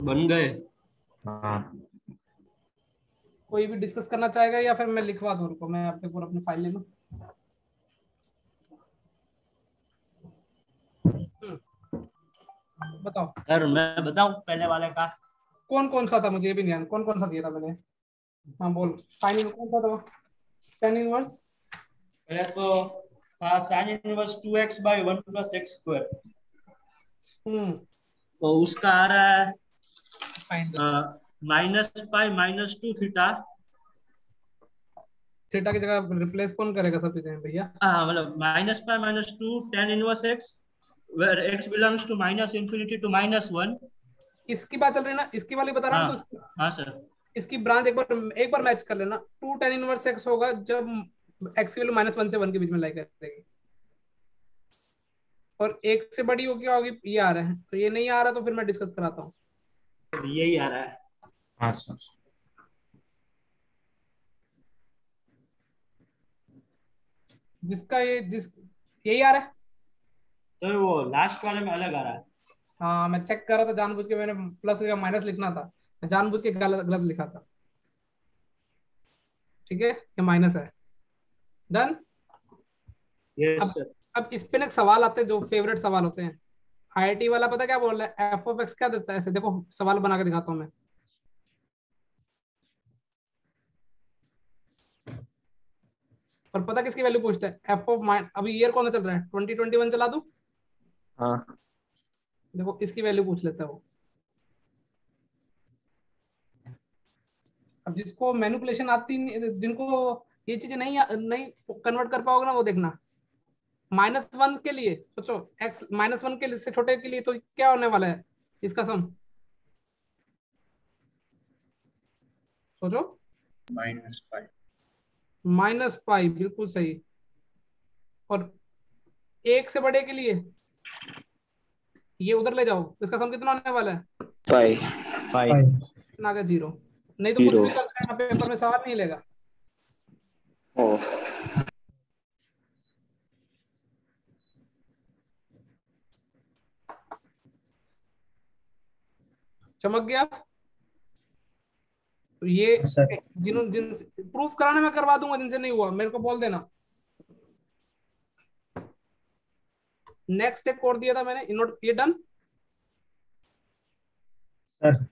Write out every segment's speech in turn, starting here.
बन गए। हाँ कोई भी डिस्कस करना चाहेगा या फिर मैं लिखवा दूं उनको, मैं अपने को अपनी फाइल ले लूं। बताओ सर मैं बताऊं पहले वाले का। कौन कौन सा था, मुझे ये भी नहीं, कौन कौन सा दिया था मैंने। हाँ बोल, फाइनल कौन सा था, टेन इनवर्स। पहले तो था साइन इनवर्स 2x/1 + x²। हम्म, तो उसका आ रहा है फाइन। -π-2 थीटा। थीटा की जगह रिप्लेस कौन करेगा सब चीजें भैया। हाँ मतलब -π-2 tan−1x where x belongs to -∞ to -1। इसकी बात चल रही है ना, इसकी वाली बता रहा हूँ हाँ ना, तो हाँ सर। इसकी ब्रांच एक बार मैच कर लेना। 2 tan−1x होगा जब x की वैल्यू -1 से 1 के बीच में लाई करेगी, और एक से बड़ी होगी क्या होगी, ये आ रहा है, तो ये नहीं आ रहा तो फिर मैं डिस्कस कराता हूँ। यही आ रहा है। हाँ सर। जिसका ये जिस यही आ रहा है। तो वो लास्ट वाले में अलग आ रहा है। हाँ मैं चेक कर रहा था, जानबूझ के मैंने प्लस या माइनस लिखना था, मैं जानबूझ के गलत गलत लिखा था। ठीक है, ये माइनस है। डन। यस अब सर। अब इस पे ना एक सवाल आते हैं जो फेवरेट सवाल होते हैं। आईआईटी वाला पता क्या बोल रहा है, f(x) क्या देता है, ऐसे देखो सवाल बना के दिखाता हूँ मैं। और पता किसकी वैल्यू पूछता है, एफ ऑफ माइन, अभी ईयर कौन सा चल रहा है, 2021 चला दूं। हाँ देखो इसकी वैल्यू पूछ लेता है वो। अब जिसको मैनिपुलेशन आती नहीं, जिनको ये चीजें नहीं कन्वर्ट कर पाओगे ना, वो देखना। -1 के लिए सोचो, x -1 के लिए से छोटे के लिए तो क्या होने वाला है इसका सम, सोचो। -π। -π, बिल्कुल सही। और एक से बड़े के लिए ये उधर ले जाओ, इसका सम कितना होने वाला है, पाई। पाई। कितना आ गया, 0। नहीं तो कुछ जीरो। भी कर लेना, पेपर में सवाल नहीं लेगा। ओ। चमक गया। तो ये सर जिन प्रूफ कराने में करवा दूंगा, जिनसे नहीं हुआ मेरे को बोल देना। नेक्स्ट एक कोड दिया था मैंने, इनोट, ये डन। सर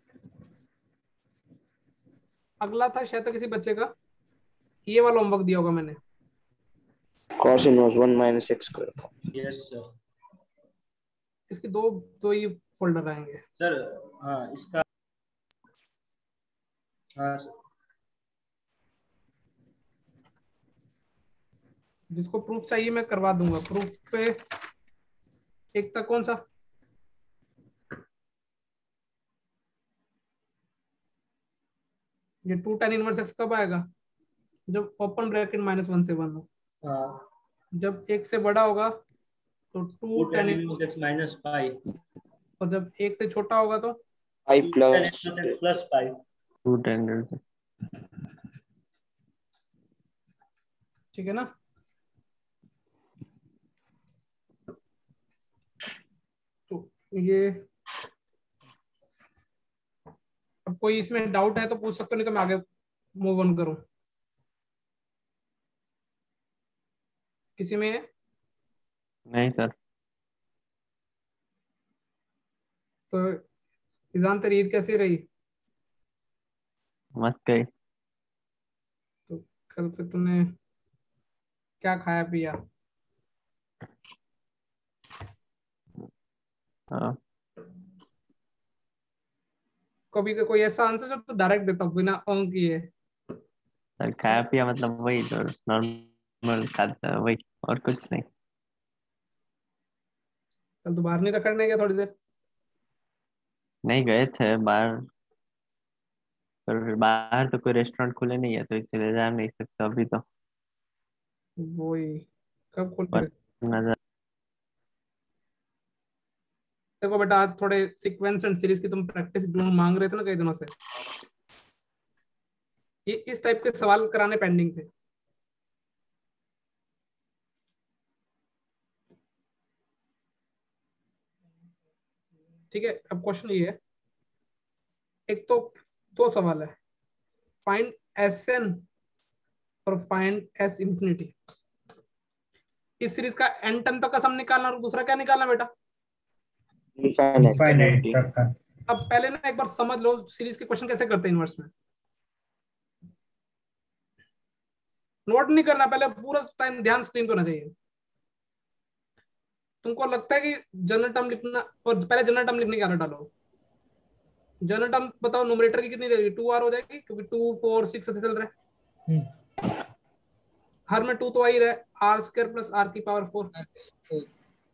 अगला था शायद किसी बच्चे का, ये वाला होमवर्क दिया होगा मैंने। cos inverse 1 - x²। Yes sir. इसके दो दो ही फोल्डर आएंगे। सर हाँ इसका। हाँ सर। जिसको प्रूफ चाहिए मैं करवा दूंगा। प्रूफ पे एक तक कौन सा, ये 2 tan−1x कब आएगा, जब ओपन ब्रैकेट -1 से 1 हो। हाँ जब एक से बड़ा होगा तो 2 2 tan, tan−1x -π। और जब एक से छोटा होगा तो पाई 2 प्लस। tan−1x +π। 2 tan। ठीक है ना। तो ये, अब कोई इसमें डाउट है तो पूछ सकते हो, नहीं तो मैं आगे मूव ऑन करूं। किसी में है? नहीं सर। तो इजान तेरी ईद कैसी रही। मस्त गई। तो कल फिर तूने क्या खाया पिया। हाँ कभी का कोई ऐसा आंसर जो तू डायरेक्ट देता हो बिना ऑन किए। सर, खाया पिया मतलब वही जो नॉर्मल खाता है वही, और कुछ नहीं। कल तू बाहर नहीं रखने गया थोड़ी देर। नहीं गए थे बाहर, पर फिर बाहर तो कोई रेस्टोरेंट खुले नहीं है तो इसलिए जा नहीं सकता अभी तो। वो ही, कब पर खोलेगा। नजर। देखो बेटा, आज थोड़े सीक्वेंस एंड सीरीज की तुम प्रैक्टिस मांग रहे थे ना कई दिनों से, ये इस टाइप के सवाल कराने पेंडिंग थे। ठीक है, अब क्वेश्चन ये है, एक तो दो सवाल है, फाइंड एस एन और फाइंड एस इंफिनिटी। इस सीरीज का एन टर्म तक का सम निकालना और दूसरा क्या निकालना बेटा? इनफाइनाइट तक का। अब पहले ना एक बार समझ लो सीरीज के क्वेश्चन कैसे करते हैं इनवर्स में। नोट नहीं करना, पहले पूरा टाइम ध्यान स्क्रीन पे होना चाहिए। तुमको लगता है कि जनरल टर्म लिखना, और पहले जनरल टर्म लिखने की आदत डालो। जनरल टर्म बताओ, न्यूमरेटर की कितनी रहेगी? 2r हो जाएगी, क्योंकि 2 4 6 ऐसे चल रहे हैं। हर में 2 तो आ ही रहा है, आर स्क्वायर प्लस आर की पावर 4।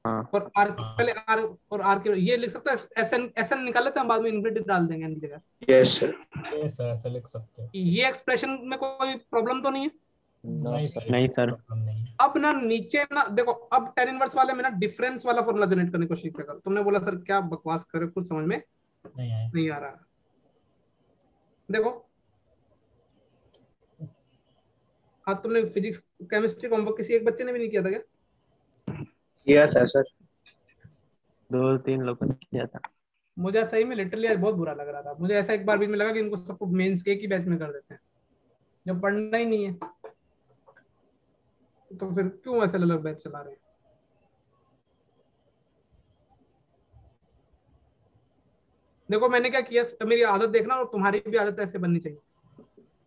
हाँ और आर पहले आर और आर के ये लिख सकते हैं, एस एन निकाल लेते हैं, बाद में इन्फिनिटी डाल देंगे एन की जगह। Yes sir. यस सर, ऐसा लिख सकते हैं। ये एक्सप्रेशन में कोई प्रॉब्लम तो नहीं है? नहीं सर, नहीं सर। प्रॉब्लम नहीं। अब ना नीचे ना देखो, अब tan इनवर्स वाले में ना डिफरेंस वाला फॉर्मूला जनरेट करने की कोशिश करो। तुमने बोला सर क्या बकवास करे, कुछ समझ में नहीं आया। नहीं आ रहा। देखो आज तुमने फिजिक्स केमिस्ट्री का होमवर्क किसी एक बच्चे ने भी नहीं किया था क्या? Yes sir. 2-3 लोगों ने किया था। मुझे सही में लिटरली आज बहुत बुरा लग रहा था। मुझे ऐसा एक बार भी में लगा कि इनको सबको मेंस एक ही बैच में कर देते हैं, जब पढ़ना ही नहीं है तो फिर क्यों ऐसे अलग बैच चला रहे हैं। देखो मैंने क्या किया, मेरी आदत देखना और तुम्हारी भी आदत ऐसे बननी चाहिए।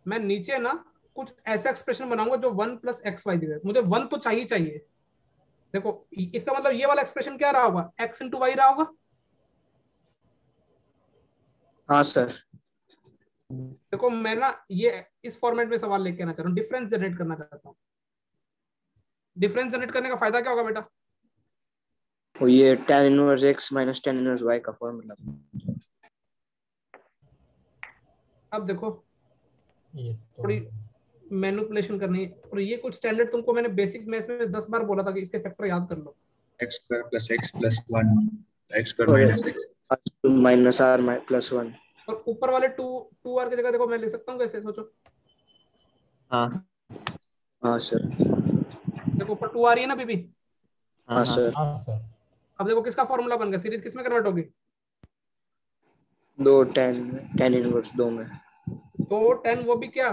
मैं नीचे ना कुछ ऐसा एक्सप्रेशन बनाऊंगा जो 1 + XY दिया है। मुझे 1 तो चाहिए चाहिए। देखो इसका मतलब ये वाला एक्सप्रेशन क्या रहा होगा? x × y रहा होगा। हाँ सर। देखो मैं ना ये इस फॉर्मेट में सवाल लेके आना चाह रहा हूँ, डिफरेंस जनरेट करना चाहता हूँ। डिफरेंस जनरेट करने का फायदा क्या होगा बेटा? वो ये tan inverse x minus tan inverse y का फॉर्मूला। अब देखो ये तो थोड़ी मैनिपुलेशन करनी है, और ये कुछ स्टैंडर्ड तुमको मैंने बेसिक मैथ्स में 10 बार बोला था कि इसके फैक्टर याद कर लो। x² + x + 1 x² - x। Minus r plus 1। और ऊपर वाले 2r की जगह देखो मैं ले सकता हूँ कैसे, सोचो। हाँ हाँ सर। देखो ऊपर 2r ही है ना बीबी। हाँ हाँ सर। हाँ सर। अब देखो किसका फॉर्मूला बन गया, सीरीज किसमें कन्वर्ट होगी? दो tan इनवर्स 2 में। तो 10 वो भी क्या?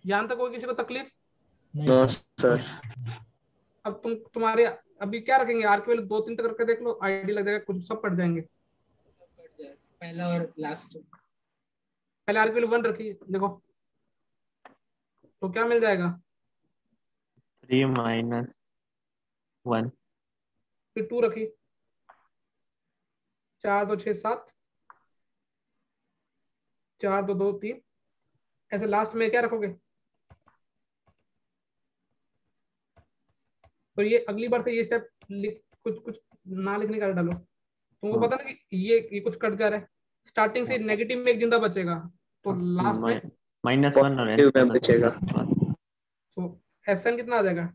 यहां तक कोई किसी को तकलीफ? नहीं नो सर। सर। अब तुम्हारे अभी क्या रखेंगे, आर के वैल्यू 2 3 तक रख के देख लो, आईडी लग जाएगा, कुछ सब पड़ जाएंगे। पहला और लास्ट। पहले आर के वैल्यू 1 रखी, देखो तो क्या मिल जाएगा? 3 - 1। फिर 2 रखी, 4 2 6 7, 4 2 2 3, ऐसे लास्ट में क्या रखोगे? तो ये अगली बार से ये स्टेप कुछ कुछ ना लिखने का डालो। तुमको हाँ। पता ना कि ये कुछ कट जा रहा है, स्टार्टिंग से नेगेटिव में एक जिंदा बचेगा, तो लास्ट में -1 और पॉजिटिव में S1 बचेगा। तो एस एन कितना आ जाएगा?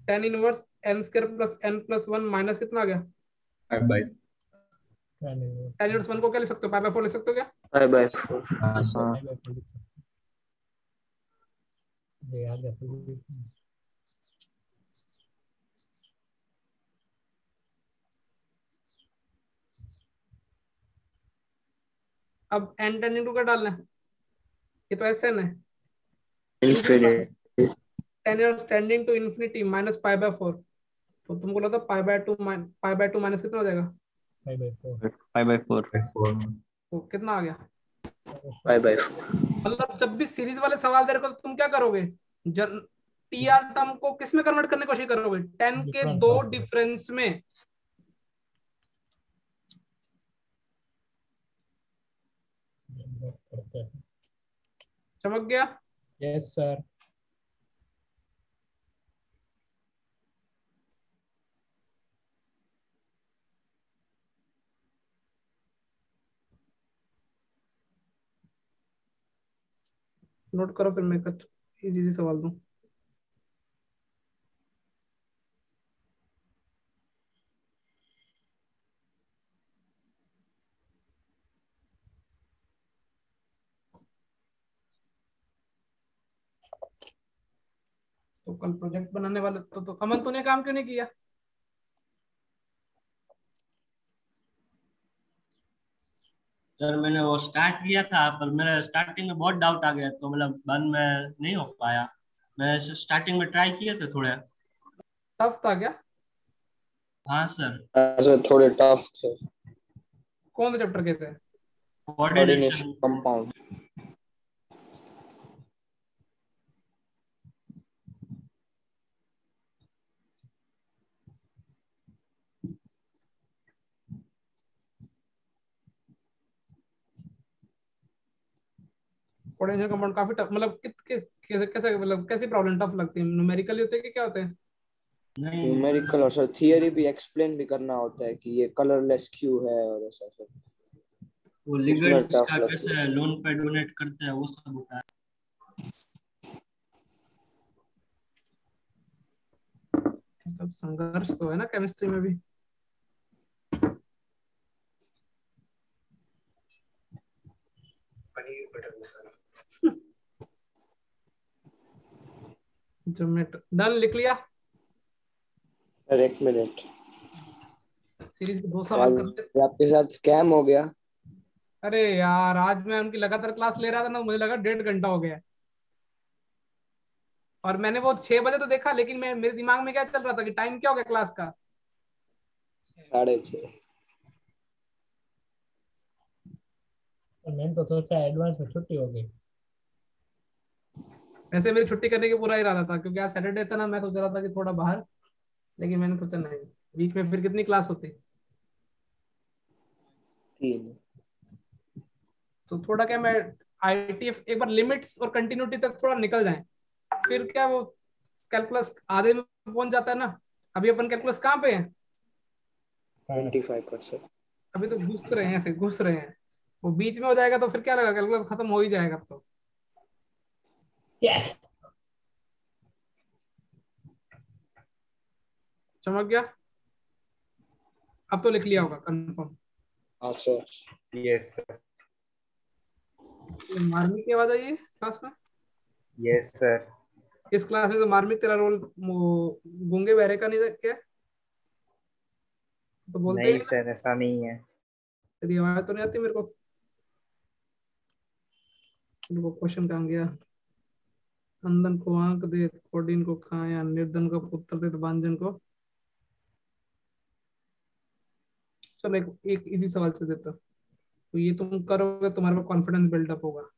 tan inverse n² + n+1 minus कितना आ गया? 5/4। tan इनवर्स 1 को क्या लिख सकते हो? π/4 लिख सकते हो क्या? 5/4। हाँ सर। हाँ ये आ गया तो अब n tan into क्या डालना है? ये तो एस एन है, infinity. tan inverse tending to infinity minus π/4। तो तुमको लगा π/2 माइनस कितना हो जाएगा? 5/4। 5/4। 4। तो कितना आ गया? 5/4। मतलब जब भी सीरीज वाले सवाल दे रहे हो तो तुम क्या करोगे? टीआर टर्म को किस में कन्वर्ट करने की कोशिश करोगे? 10 के Difference 2 वाले। डिफरेंस में। करते हैं। चमक गया? Yes sir. नोट करो, फिर मैं कुछ इजी सवाल दूं। तो कल प्रोजेक्ट बनाने वाले तो अमन तूने काम क्यों नहीं किया? सर मैंने वो स्टार्ट किया था पर मेरे स्टार्टिंग में बहुत डाउट आ गया तो मतलब बाद में नहीं हो पाया। मैं स्टार्टिंग में ट्राई किए थे थोड़े। टफ था क्या? हाँ सर। ऐसे थोड़े टफ थे। कौन से चैप्टर के थे? Coordination coordination. Compound. Coordination compound काफी टफ, मतलब कैसे कैसे मतलब कैसी प्रॉब्लम टफ लगती है? न्यूमेरिकली होते हैं कि क्या होते हैं? नहीं न्यूमेरिकल और सर थियरी भी एक्सप्लेन भी करना होता है कि ये कलरलेस क्यों है और ऐसा सब। वो उसमें लिगेंड्स टफ का लगती कैसे है। लोन पे डोनेट करते हैं वो सब होता है। मतलब संघर्ष तो है ना केमिस्ट्री में भी। पनीर बटर मसाला। जोमेटो डन, लिख लिया। सर एक मिनट, सीरीज के 2 सवाल आज करते। आपके साथ स्कैम हो गया। अरे यार, आज मैं उनकी लगातार क्लास ले रहा था ना, मुझे लगा 1.5 घंटा हो गया। और मैंने वो 6 बजे तो देखा, लेकिन मैं मेरे दिमाग में क्या चल रहा था कि टाइम क्या हो गया क्लास का। 6:30। और मैंने तो सोचा एडवांस में छुट्टी हो गई। वैसे मेरी छुट्टी करने की पूरा इरादा था, क्योंकि आज सैटरडे था ना, मैं सोच रहा था कि थोड़ा बाहर। लेकिन मैंने सोचा नहीं, वीक में फिर कितनी क्लास होती। 3। तो थोड़ा क्या, मैं आईटीएफ एक बार लिमिट्स और कंटिन्यूटी तक थोड़ा निकल जाए, फिर क्या वो कैलकुलस आधे में पहुंच जाता है ना। अभी अपन कैलकुलस कहाँ पे है? 25%। अभी तो घुस रहे हैं, ऐसे घुस रहे हैं। वो बीच में हो जाएगा तो फिर क्या लगा, कैलकुलस खत्म हो ही जाएगा अब तो। यस। चमक गया। अब तो लिख लिया होगा कंफर्म। हाँ सर। Yes sir. ये मार्मिक की आवाज आई है क्लास में। Yes sir. इस क्लास में तो मार्मिक तेरा रोल गूंगे बहरे का नहीं क्या? तो बोलते ही नहीं नहीं ना। सर, ऐसा नहीं है। तेरी आवाज तो नहीं आती मेरे को। मेरे को क्वेश्चन कहाँ गया? अंदन को आंक दे, कोडिन को खाया, निर्धन को पुत्र दे, तो बांझन को। चलो एक एक इजी सवाल से देता हूँ। तो ये तुम करोगे, तुम्हारे को कॉन्फिडेंस बिल्डअप होगा।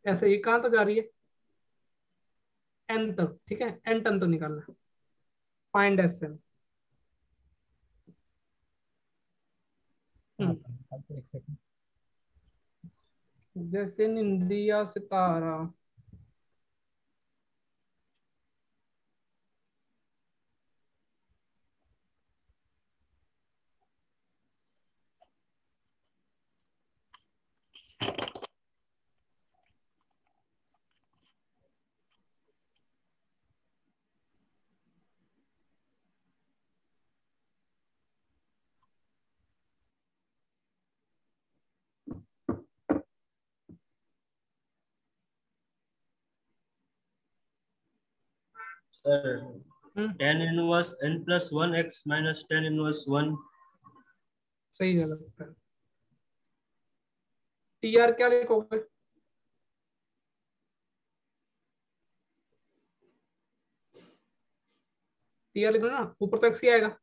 ऐसे ये कहाँ तक जा रही है? एन तक, ठीक है, एन टन तो निकालना। Find S N. हाँ तो एक सेकंड। जैसे निंदिया सितारा। Sir hmm, tan inverse n+1 x minus tan inverse 1। सही है लगता है। टी आर क्या लिखोगे? टी आर लिख लो ना, ऊपर तो एक्स ही आएगा।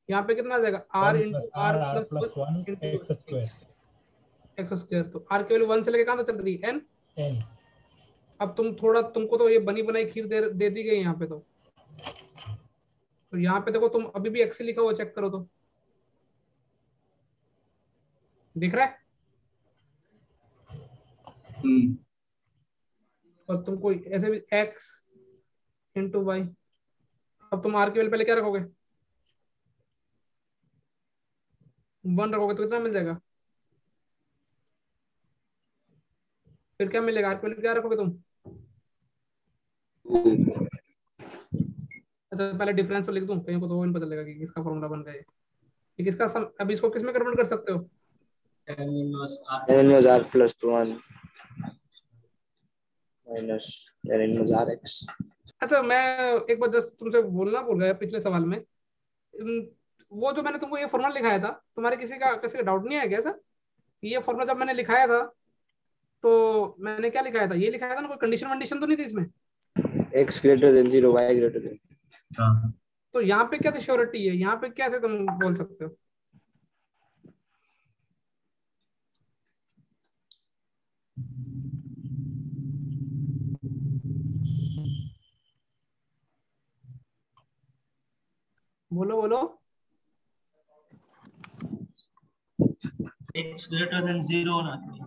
यहाँ पे कितना आ जाएगा? R 1 into plus R R R plus plus 1 one into X square X square. तो आर के वैल्यू 1 से लेके कहाँ तक चल रही है? एन। एन। अब तुमको तो ये बनी बनाई खीर दे दी गई यहाँ पे तो यहाँ पे देखो, तुम अभी भी एक्स लिखा हुआ, चेक करो तो दिख रहा है। और तुमको ऐसे भी एक्स इंटू वाई। अब तुम आर के वैल्यू पहले क्या रखोगे? 1 रखोगे तो कितना मिल जाएगा? फिर क्या मिलेगा? आर के वैल्यू क्या रखोगे तुम? अच्छा पहले डिफरेंस तो लिख दूं, कहीं को तो वो नहीं पता लगेगा कि किसका फॉर्मूला बन गया है। ये किसका अब इसको किस में कन्वर्ट कर सकते हो? tan inverse r tan inverse r plus 1 minus tan inverse rx. अच्छा, मैं एक बार जस्ट तुमसे बोलना भूल गया पिछले सवाल में। वो जो मैंने तुमको ये फॉर्मूला लिखाया था, तुम्हारे किसी का डाउट नहीं है क्या सर? ये फॉर्मूला जब मैंने लिखाया था तो मैंने क्या लिखाया था, ये लिखाया था ना, कोई कंडीशन वंडीशन तो नहीं थी इसमें? x greater than 0, y greater than. हाँ तो यहाँ पे क्या थी श्योरिटी है, यहाँ पे क्या थे तुम बोल सकते हो? बोलो बोलो। x greater than 0 होना चाहिए।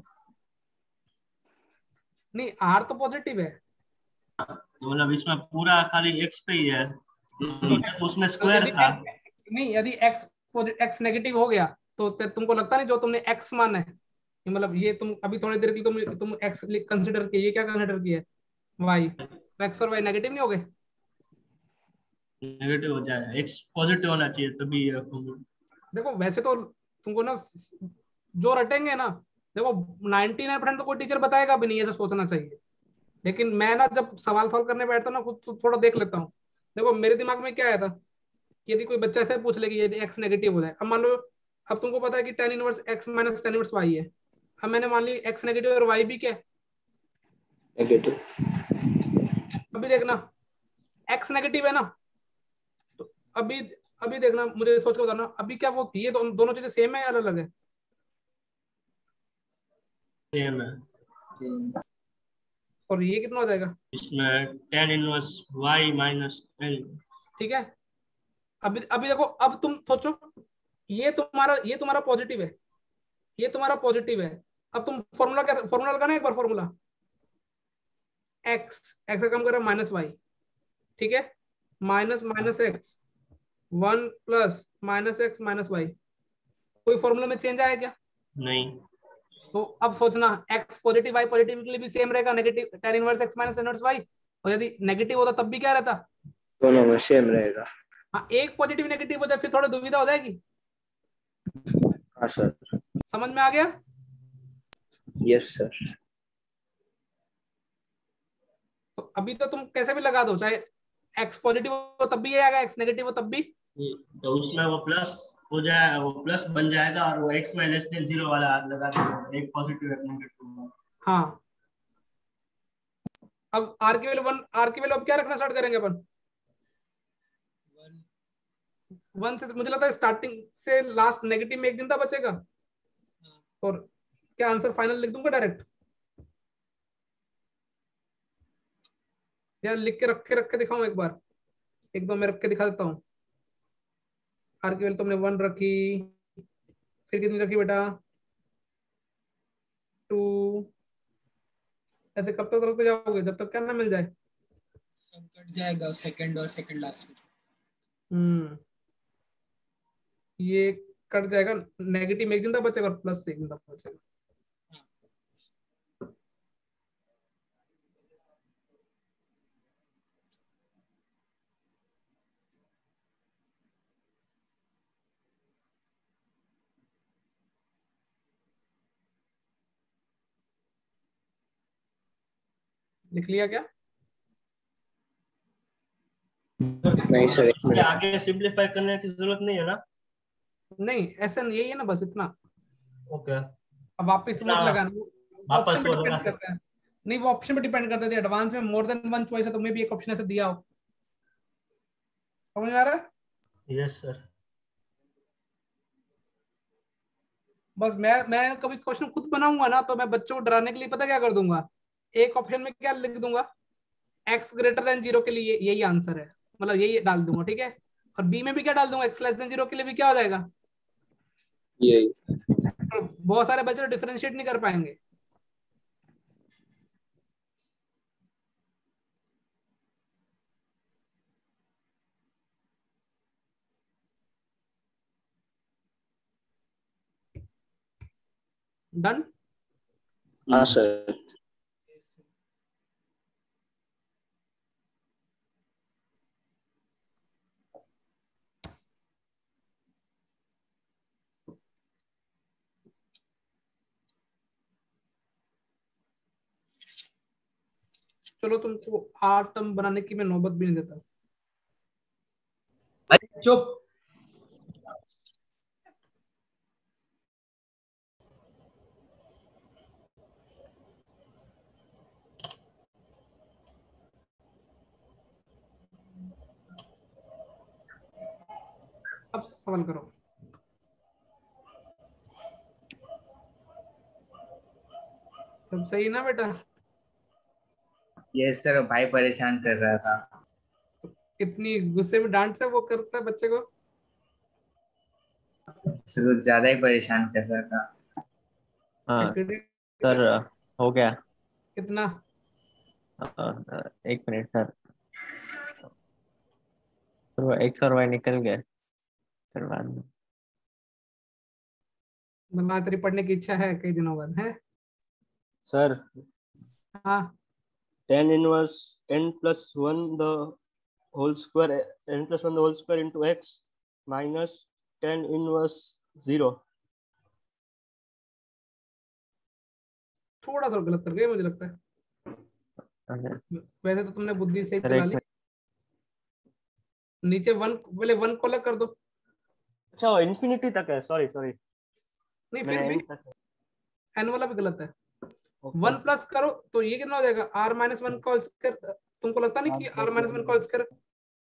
नहीं, आर तो पॉजिटिव है तो मतलब इसमें पूरा खाली x पे ही है, तो तो उसमें तो स्क्वायर यदि था। नहीं, यदि एक्स नेगेटिव हो गया तो फिर तुमको लगता नहीं जो तुमने एक्स माना है, कि मतलब ये तुम अभी थोड़ी देर की तुम एक्स कंसिडर किया, ये क्या कंसिडर किया है, वाई। एक्स और वाई नेगेटिव नहीं हो गए? नेगेटिव हो जाए, x पॉजिटिव होना चाहिए तभी ये देखो वैसे तो तुमको ना जो रटेंगे ना, देखो 99% तो कोई टीचर बताएगा भी नहीं, ऐसा सोचना चाहिए। लेकिन मैं ना जब सवाल सॉल्व करने बैठता हूँ ना, खुद तो थोड़ा देख लेता हूँ। देखो मेरे दिमाग में क्या आया था कि यदि कोई बच्चा ऐसे पूछ ले कि यदि एक्स नेगेटिव हो जाए, अब मान लो, अब तुमको पता है कि tan inverse X minus tan inverse Y है। अब मैंने मान ली एक्स नेगेटिव और वाई भी क्या है, Negative. अभी देखना एक्स नेगेटिव है ना, तो अभी अभी देखना, मुझे सोच के बताना, अभी क्या वो ये दोनों चीजें सेम है या अलग अलग है? सेम है। और ये कितना हो जाएगा? इसमें tan inverse y minus l। ठीक है, अभी अभी देखो, अब तुम सोचो, ये तुम्हारा पॉजिटिव है, ये तुम्हारा पॉजिटिव है। अब तुम फॉर्मूला क्या, फॉर्मूला लगाना एक बार, फॉर्मूला एक्स एक्स का कम करो माइनस वाई, ठीक है, minus minus x, 1 + -x - y। कोई फॉर्मूला में चेंज आया क्या? नहीं। तो अब सोचना, एक्स पॉजिटिव वाई पॉजिटिव के लिए भी सेम रहेगा, negative tan inverse X minus tan inverse Y. और यदि नेगेटिव होता तब भी क्या रहता? दोनों में सेम रहेगा। हाँ, एक पॉजिटिव नेगेटिव हो जाए फिर थोड़ी दुविधा हो जाएगी। हाँ सर। समझ में आ गया? Yes sir. तो अभी तो तुम कैसे भी लगा दो, चाहे एक्स पॉजिटिव हो तब भी ये आएगा, एक्स नेगेटिव हो तब भी। तो उसमें वो प्लस हो जाए, वो प्लस बन जाएगा, और वो x में लेस देन 0 वाला लगा देंगे, एक पॉजिटिव एक नेगेटिव। हाँ, अब आर की वैल्यू 1, आर की वैल्यू अब क्या रखना स्टार्ट करेंगे अपन? 1 से मुझे लगता है स्टार्टिंग से लास्ट नेगेटिव में एक दिन था बचेगा। और क्या आंसर फाइनल लिख दूंगा डायरेक्ट, या लिख के रख के दिखाऊं एक बार? एक दो मैं रख के दिखा देता हूँ। आर की वैल्यू तुमने 1 रखी, फिर कितनी रखी बेटा? 2। ऐसे कब तक रखते जाओगे जब तक क्या ना मिल जाए? सब कट जाएगा सेकंड और सेकंड लास्ट कुछ। हम्म, ये कट जाएगा, नेगेटिव में एक दिन तक बचेगा और प्लस से एक दिन तक बचेगा। लिख लिया क्या? नहीं सर, एक इसके मिनट। आगे सिंपलीफाई करने की जरूरत नहीं है ना? नहीं, ऐसा नहीं, यही है ना बस इतना। ओके। अब वापिस इतना मत लगाना, वापस ऑप्शन पे वो लगा डिपेंड करता है। नहीं, वो ऑप्शन पे डिपेंड करते थे, एडवांस में मोर देन वन चॉइस है, तुम्हें भी एक ऑप्शन ऐसे दिया हो। समझ में आ रहा है? Yes sir. बस मैं कभी क्वेश्चन खुद बनाऊंगा ना, तो मैं बच्चों को डराने के लिए पता क्या कर दूंगा, एक ऑप्शन में क्या लिख दूंगा, एक्स ग्रेटर देन 0 के लिए यही आंसर है, मतलब यही डाल दूंगा, ठीक है। और बी में भी क्या डाल दूंगा, एक्स लेस देन 0 के लिए भी क्या हो जाएगा। यही। तो बहुत सारे बच्चे डिफरेंशिएट नहीं कर पाएंगे। डन। हाँ सर। चलो तुमको 8 टर्म बनाने की मैं नौबत भी नहीं देता। अरे चुप। अब सवाल करो। सब सही ना बेटा? यस सर, भाई परेशान कर रहा था। इतनी गुस्से में डांट से वो करता है बच्चे को? सर कुछ ज्यादा ही परेशान कर रहा था। हाँ चिकड़ी सर, हो गया। कितना? 1 मिनट सर। तो वो एक्स और वाई निकल गए फिर बाद में। मतलब तेरी पढ़ने की इच्छा है कई दिनों बाद है? सर हाँ tan inverse n plus 1 the whole square n plus 1 the whole square into x minus tan inverse 0। थोड़ा सा गलत कर गए मुझे लगता है। वैसे तो तुमने बुद्धि सही सर चला 1 ली। मिनट। नीचे 1 पहले 1 को अलग कर दो। अच्छा वो इन्फिनिटी तक है, सॉरी सॉरी, नहीं फिर मैंने भी n तक है। एन वाला भी गलत है। ओके 1 प्लस करो तो ये कितना हो जाएगा? आर माइनस 1 का होल स्क्वायर। तुमको लगता नहीं कि आर माइनस 1 का होल स्क्वायर?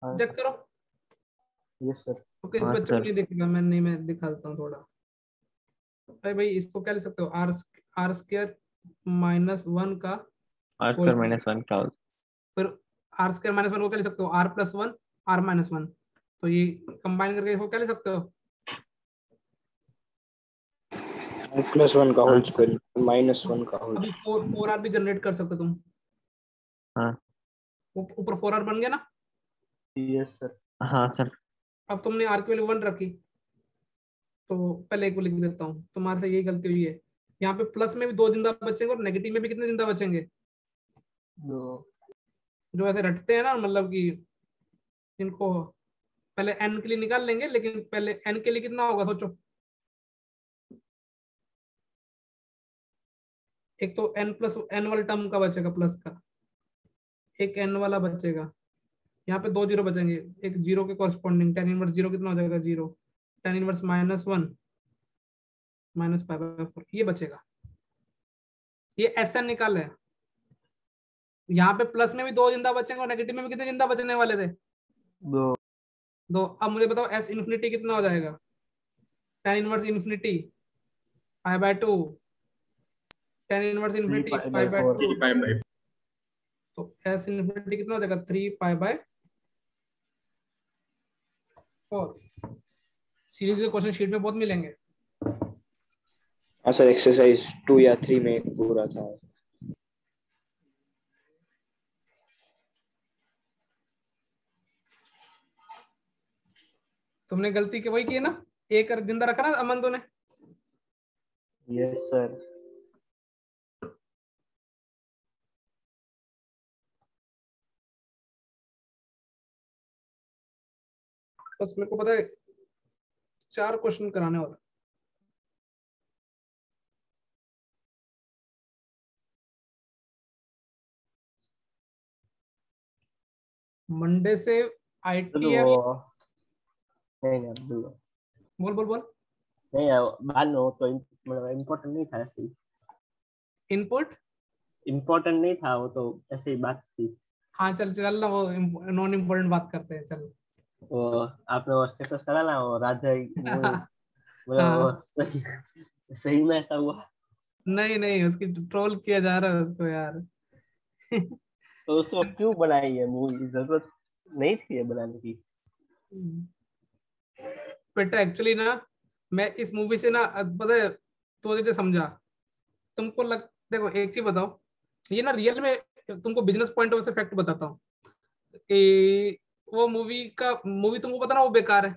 हाँ चेक करो। Yes sir. ओके इस हाँ बच्चे को सर, नहीं दिखेगा, मैं दिखा देता हूँ थोड़ा। अरे भाई इसको क्या लिख सकते हो? आर स्क्वायर माइनस 1 का आर होल स्क्वायर माइनस 1 का फिर आर स्क्वायर माइनस 1 को क्या लिख सकते हो? R plus 1 R minus 1। तो ये कंबाइन करके इसको क्या लिख सकते हो? +1 का हाँ होल स्क्वायर -1 का होल अभी स्क्वायर। 4r भी जनरेट कर सकते हो तुम। हाँ ऊपर 4r बन गया ना? Yes sir. हाँ सर। अब तुमने आर की वैल्यू 1 रखी तो पहले एक को लिख देता हूँ। तुम्हारे से यही गलती हुई है। यहाँ पे प्लस में भी 2 जिंदा बचेंगे और नेगेटिव में भी कितने जिंदा बचेंगे? दो। जो ऐसे रटते हैं ना, मतलब कि इनको पहले n के लिए निकाल लेंगे, लेकिन पहले n के लिए कितना होगा सोचो। एक तो n प्लस n वाला टर्म का बचेगा प्लस का, एक n वाला बचेगा। यहाँ पे 2 जीरो बचेंगे, एक जीरो के कॉरस्पॉन्डिंग tan इनवर्स 0 कितना हो जाएगा? 0। tan इनवर्स -1 -π/4 ये बचेगा। ये Sn निकाल है। यहाँ पे प्लस में भी 2 जिंदा बचेंगे और नेगेटिव में भी कितने जिंदा बचने वाले थे? दो। 2। अब मुझे बताओ S इन्फिनिटी कितना हो जाएगा? tan inverse infinity π/2 tan inverse infinity π/2 तो S इन्फिनिटी कितना हो जाएगा? 3π/4। सीरीज के क्वेश्चन शीट में बहुत मिलेंगे। हाँ सर, एक्सरसाइज 2 या 3 में पूरा था। तुमने गलती की वही की है ना? एक जिंदा रखा ना अमन ने? Yes sir. बस मेरे को पता है 4 क्वेश्चन कराने वाला। मंडे से ITF। नहीं नहीं अब्दुल, बोल बोल बोल। नहीं बाद में, वो तो मतलब इम्पोर्टेंट नहीं था, ऐसे ही इनपुट इम्पोर्टेंट नहीं था, वो तो ऐसे ही बात थी। हाँ चल चल ना, वो नॉन इम्पोर्टेंट बात करते हैं चल। वो आपने वो स्टेटस डाला ना, वो राधा मूवी, मतलब वो हाँ सही सही में ऐसा हुआ? नहीं नहीं, उसकी ट्रोल किया जा रहा है उसको यार। तो उसको क्यों बनाई है मूवी? जरूरत नहीं थी ये बनाने की। बेटा एक्चुअली ना मैं इस मूवी से ना पता है तो जैसे समझा तुमको लग। देखो एक चीज बताओ, ये ना रियल में तुमको बिजनेस पॉइंट ऑफ से फैक्ट बताता हूँ। वो मूवी तुमको पता ना वो बेकार है।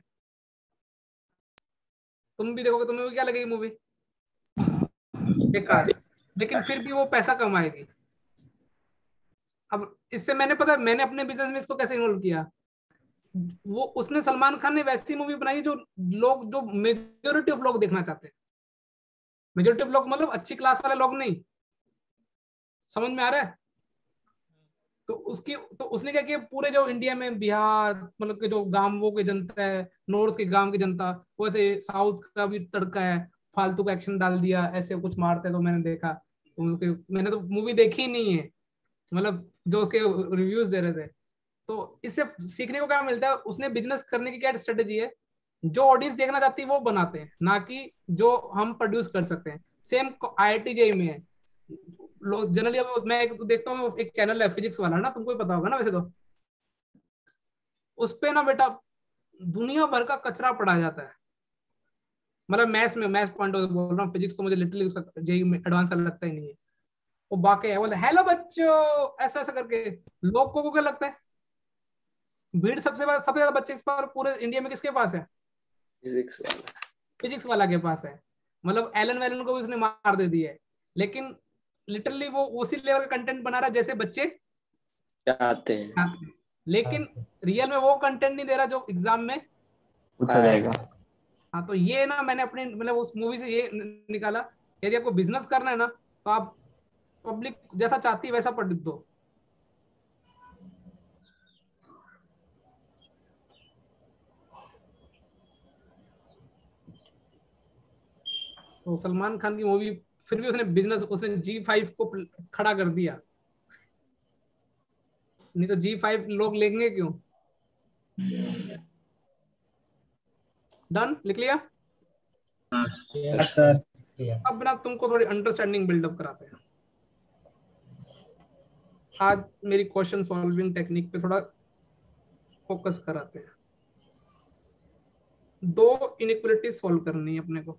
तुम भी देखोगे तुम्हें भी क्या लगेगी मूवी? बेकार। लेकिन फिर भी वो पैसा कमाएगी। अब इससे मैंने अपने बिजनेस में इसको कैसे इन्वॉल्व किया। वो उसने सलमान खान ने वैसी मूवी बनाई जो मेजोरिटी ऑफ लोग देखना चाहते हैं। मेजोरिटी ऑफ लोग मतलब अच्छी क्लास वाले लोग नहीं। समझ में आ रहा है? तो उसने क्या किया, पूरे जो इंडिया में बिहार मतलब के जो गांवों की जनता है, नॉर्थ के गांव की जनता, वैसे साउथ का भी तड़का है, फालतू का एक्शन डाल दिया, ऐसे कुछ मारते तो मैंने देखा। मैंने तो मूवी देखी ही नहीं है, मतलब जो उसके रिव्यूज दे रहे थे। तो इससे सीखने को क्या मिलता है, उसने बिजनेस करने की क्या स्ट्रेटेजी है, जो ऑडियंस देखना चाहती है वो बनाते हैं, ना कि जो हम प्रोड्यूस कर सकते हैं। सेम IIT जेई में है। लोग जनरली, अब मैं देखता हूँ एक चैनल है फिजिक्स वाला ना, तुमको ही पता होगा ना वैसे तो, उस पे ना बेटा दुनिया भर का कचरा पढ़ाया जाता है। मतलब मैथ्स पॉइंट ऑफ बोल रहा हूँ, फिजिक्स तो मुझे लिटरली उसका जेई में एडवांस लगता ही नहीं है। वो बाकी है, बोलते हेलो बच्चों ऐसा ऐसा करके। लोगों को क्या लगता है, भीड़ सबसे ज्यादा बच्चे इस बार पूरे इंडिया में किसके पास है? फिजिक्स वाला के पास है। मतलब एलन वेलन को भी उसने मार दे दी है, लेकिन लिटरली वो उसी लेवल का कंटेंट बना रहा है जैसे बच्चे चाहते हैं। लेकिन रियल में वो कंटेंट नहीं दे रहा जो एग्जाम में पूछा जाएगा। हाँ, तो ये ना मैंने अपने मतलब उस मूवी से ये निकाला, यदि आपको बिजनेस करना है ना तो आप पब्लिक जैसा चाहती है वैसा पढ़ दो। तो सलमान खान की मूवी, फिर भी उसने बिजनेस, उसने G5 को खड़ा कर दिया, नहीं तो G5 लोग लेंगे क्यों? डन, लिख लिया? Yes sir. अब ना तुमको थोड़ी अंडरस्टैंडिंग बिल्डअप कराते हैं। आज मेरी क्वेश्चन सॉल्विंग टेक्निक पे थोड़ा फोकस कराते हैं। 2 इनइक्वालिटी सॉल्व करनी है अपने को,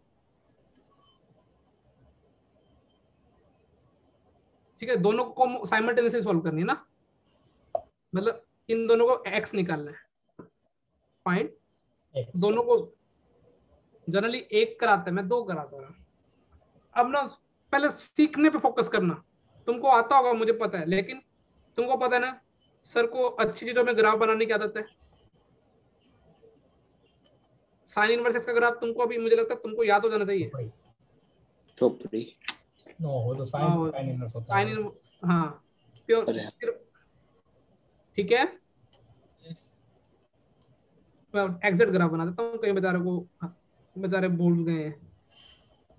ठीक है? दोनों को साइमल्टेनियसली सॉल्व करनी है ना, मतलब इन दोनों को x निकालना है। फाइन, दोनों को जनरली 1 कराते हैं, मैं 2 कराता हूँ। अब ना पहले सीखने पे फोकस करना। तुमको आता होगा मुझे पता है, लेकिन तुमको पता है ना सर को अच्छी चीजों में ग्राफ बनाने की आदत है। साइन इनवर्स का ग्राफ तुमको अभी मुझे लगता है तुमको याद हो जाना चाहिए। चोपड़ी नो, वो तो साइन इनवर्स होता है। हाँ प्योर, ठीक है। मैं एग्जैक्ट ग्राफ बना देता हूँ, कहीं बेचारे भूल गए हैं।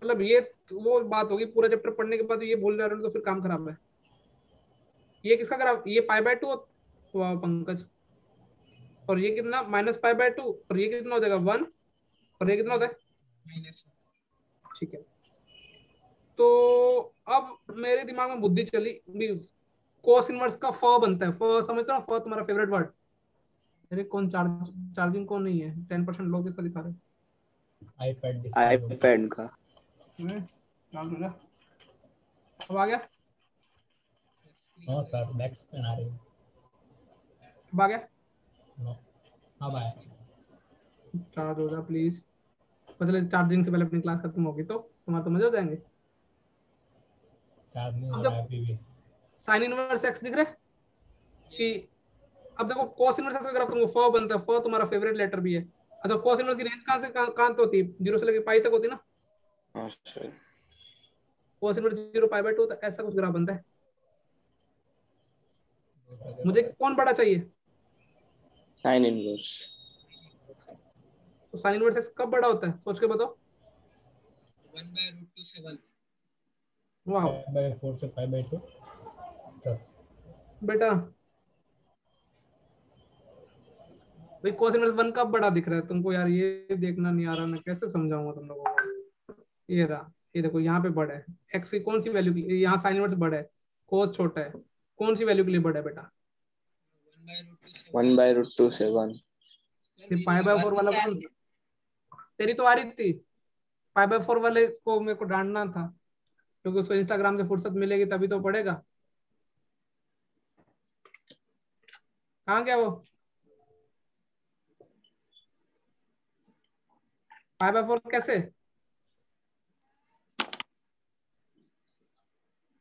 मतलब ये वो बात होगी, पूरा चैप्टर पढ़ने के बाद ये भूल जा रहे हो तो फिर काम खराब है। ये किसका ग्राफ, ये π/2 हुआ पंकज, और ये कितना -π/2, और ये कितना हो जाएगा 1, और ये कितना होता है -1, ठीक है। तो अब मेरे दिमाग में बुद्धि चली, कोस इनवर्स का फ बनता है, फ समझते हो? फ तुम्हारा फेवरेट वर्ड। अरे कौन चार्जिंग कौन नहीं है? 10% लोग किसका दिखा रहे? आईपैड का। अब आ गया? नो सर, बैक स्क्रीन आ रही है। अब आ गया? नो, अब आया। चार्ज हो जा प्लीज, मतलब चार्जिंग से पहले अपनी क्लास खत्म होगी तो तुम्हारे तो मजे हो जाएंगे। चार्ज नहीं हो रहा है अभी भी। साइन इनवर्स x दिख रहा है कि, अब देखो कोस इनवर्स का ग्राफ तुमको फ बनता है, फ तुम्हारा फेवरेट लेटर भी है। अच्छा, कोस इनवर्स की रेंज कहां से कहां तक होती है? 0 से लेकर पाई तक होती है ना। हाँ सर। कोस इनवर्स 0 π/2, तो ऐसा कुछ ग्राफ बनता है। मुझे कौन बड़ा चाहिए? Sine inverse. तो साइन इनवर्स x कब बड़ा होता है, सोच के बताओ। 1/√2 से 1। वाह 5/4 से 5/2 बेटा, भाई कोस इनवर्स 1 कब बड़ा दिख रहा है तुमको यार? ये देखना नहीं आ रहा, मैं कैसे समझाऊंगा तुम लोगों को? ये रहा, ये देखो यहाँ पे बड़ा है x की कौन सी वैल्यू की, यहाँ साइन इनवर्स बड़ा है, कोस छोटा है, कौन सी वैल्यू के लिए बड़ा है बेटा? 1/√2 से 1। π/4 वाला कौन? तेरी तो आ रही थी। π/4 वाले को मेरे को डांटना था, क्योंकि उसको इंस्टाग्राम से फुर्सत मिलेगी तभी तो पढ़ेगा। कहाँ गया वो? π/4 कैसे?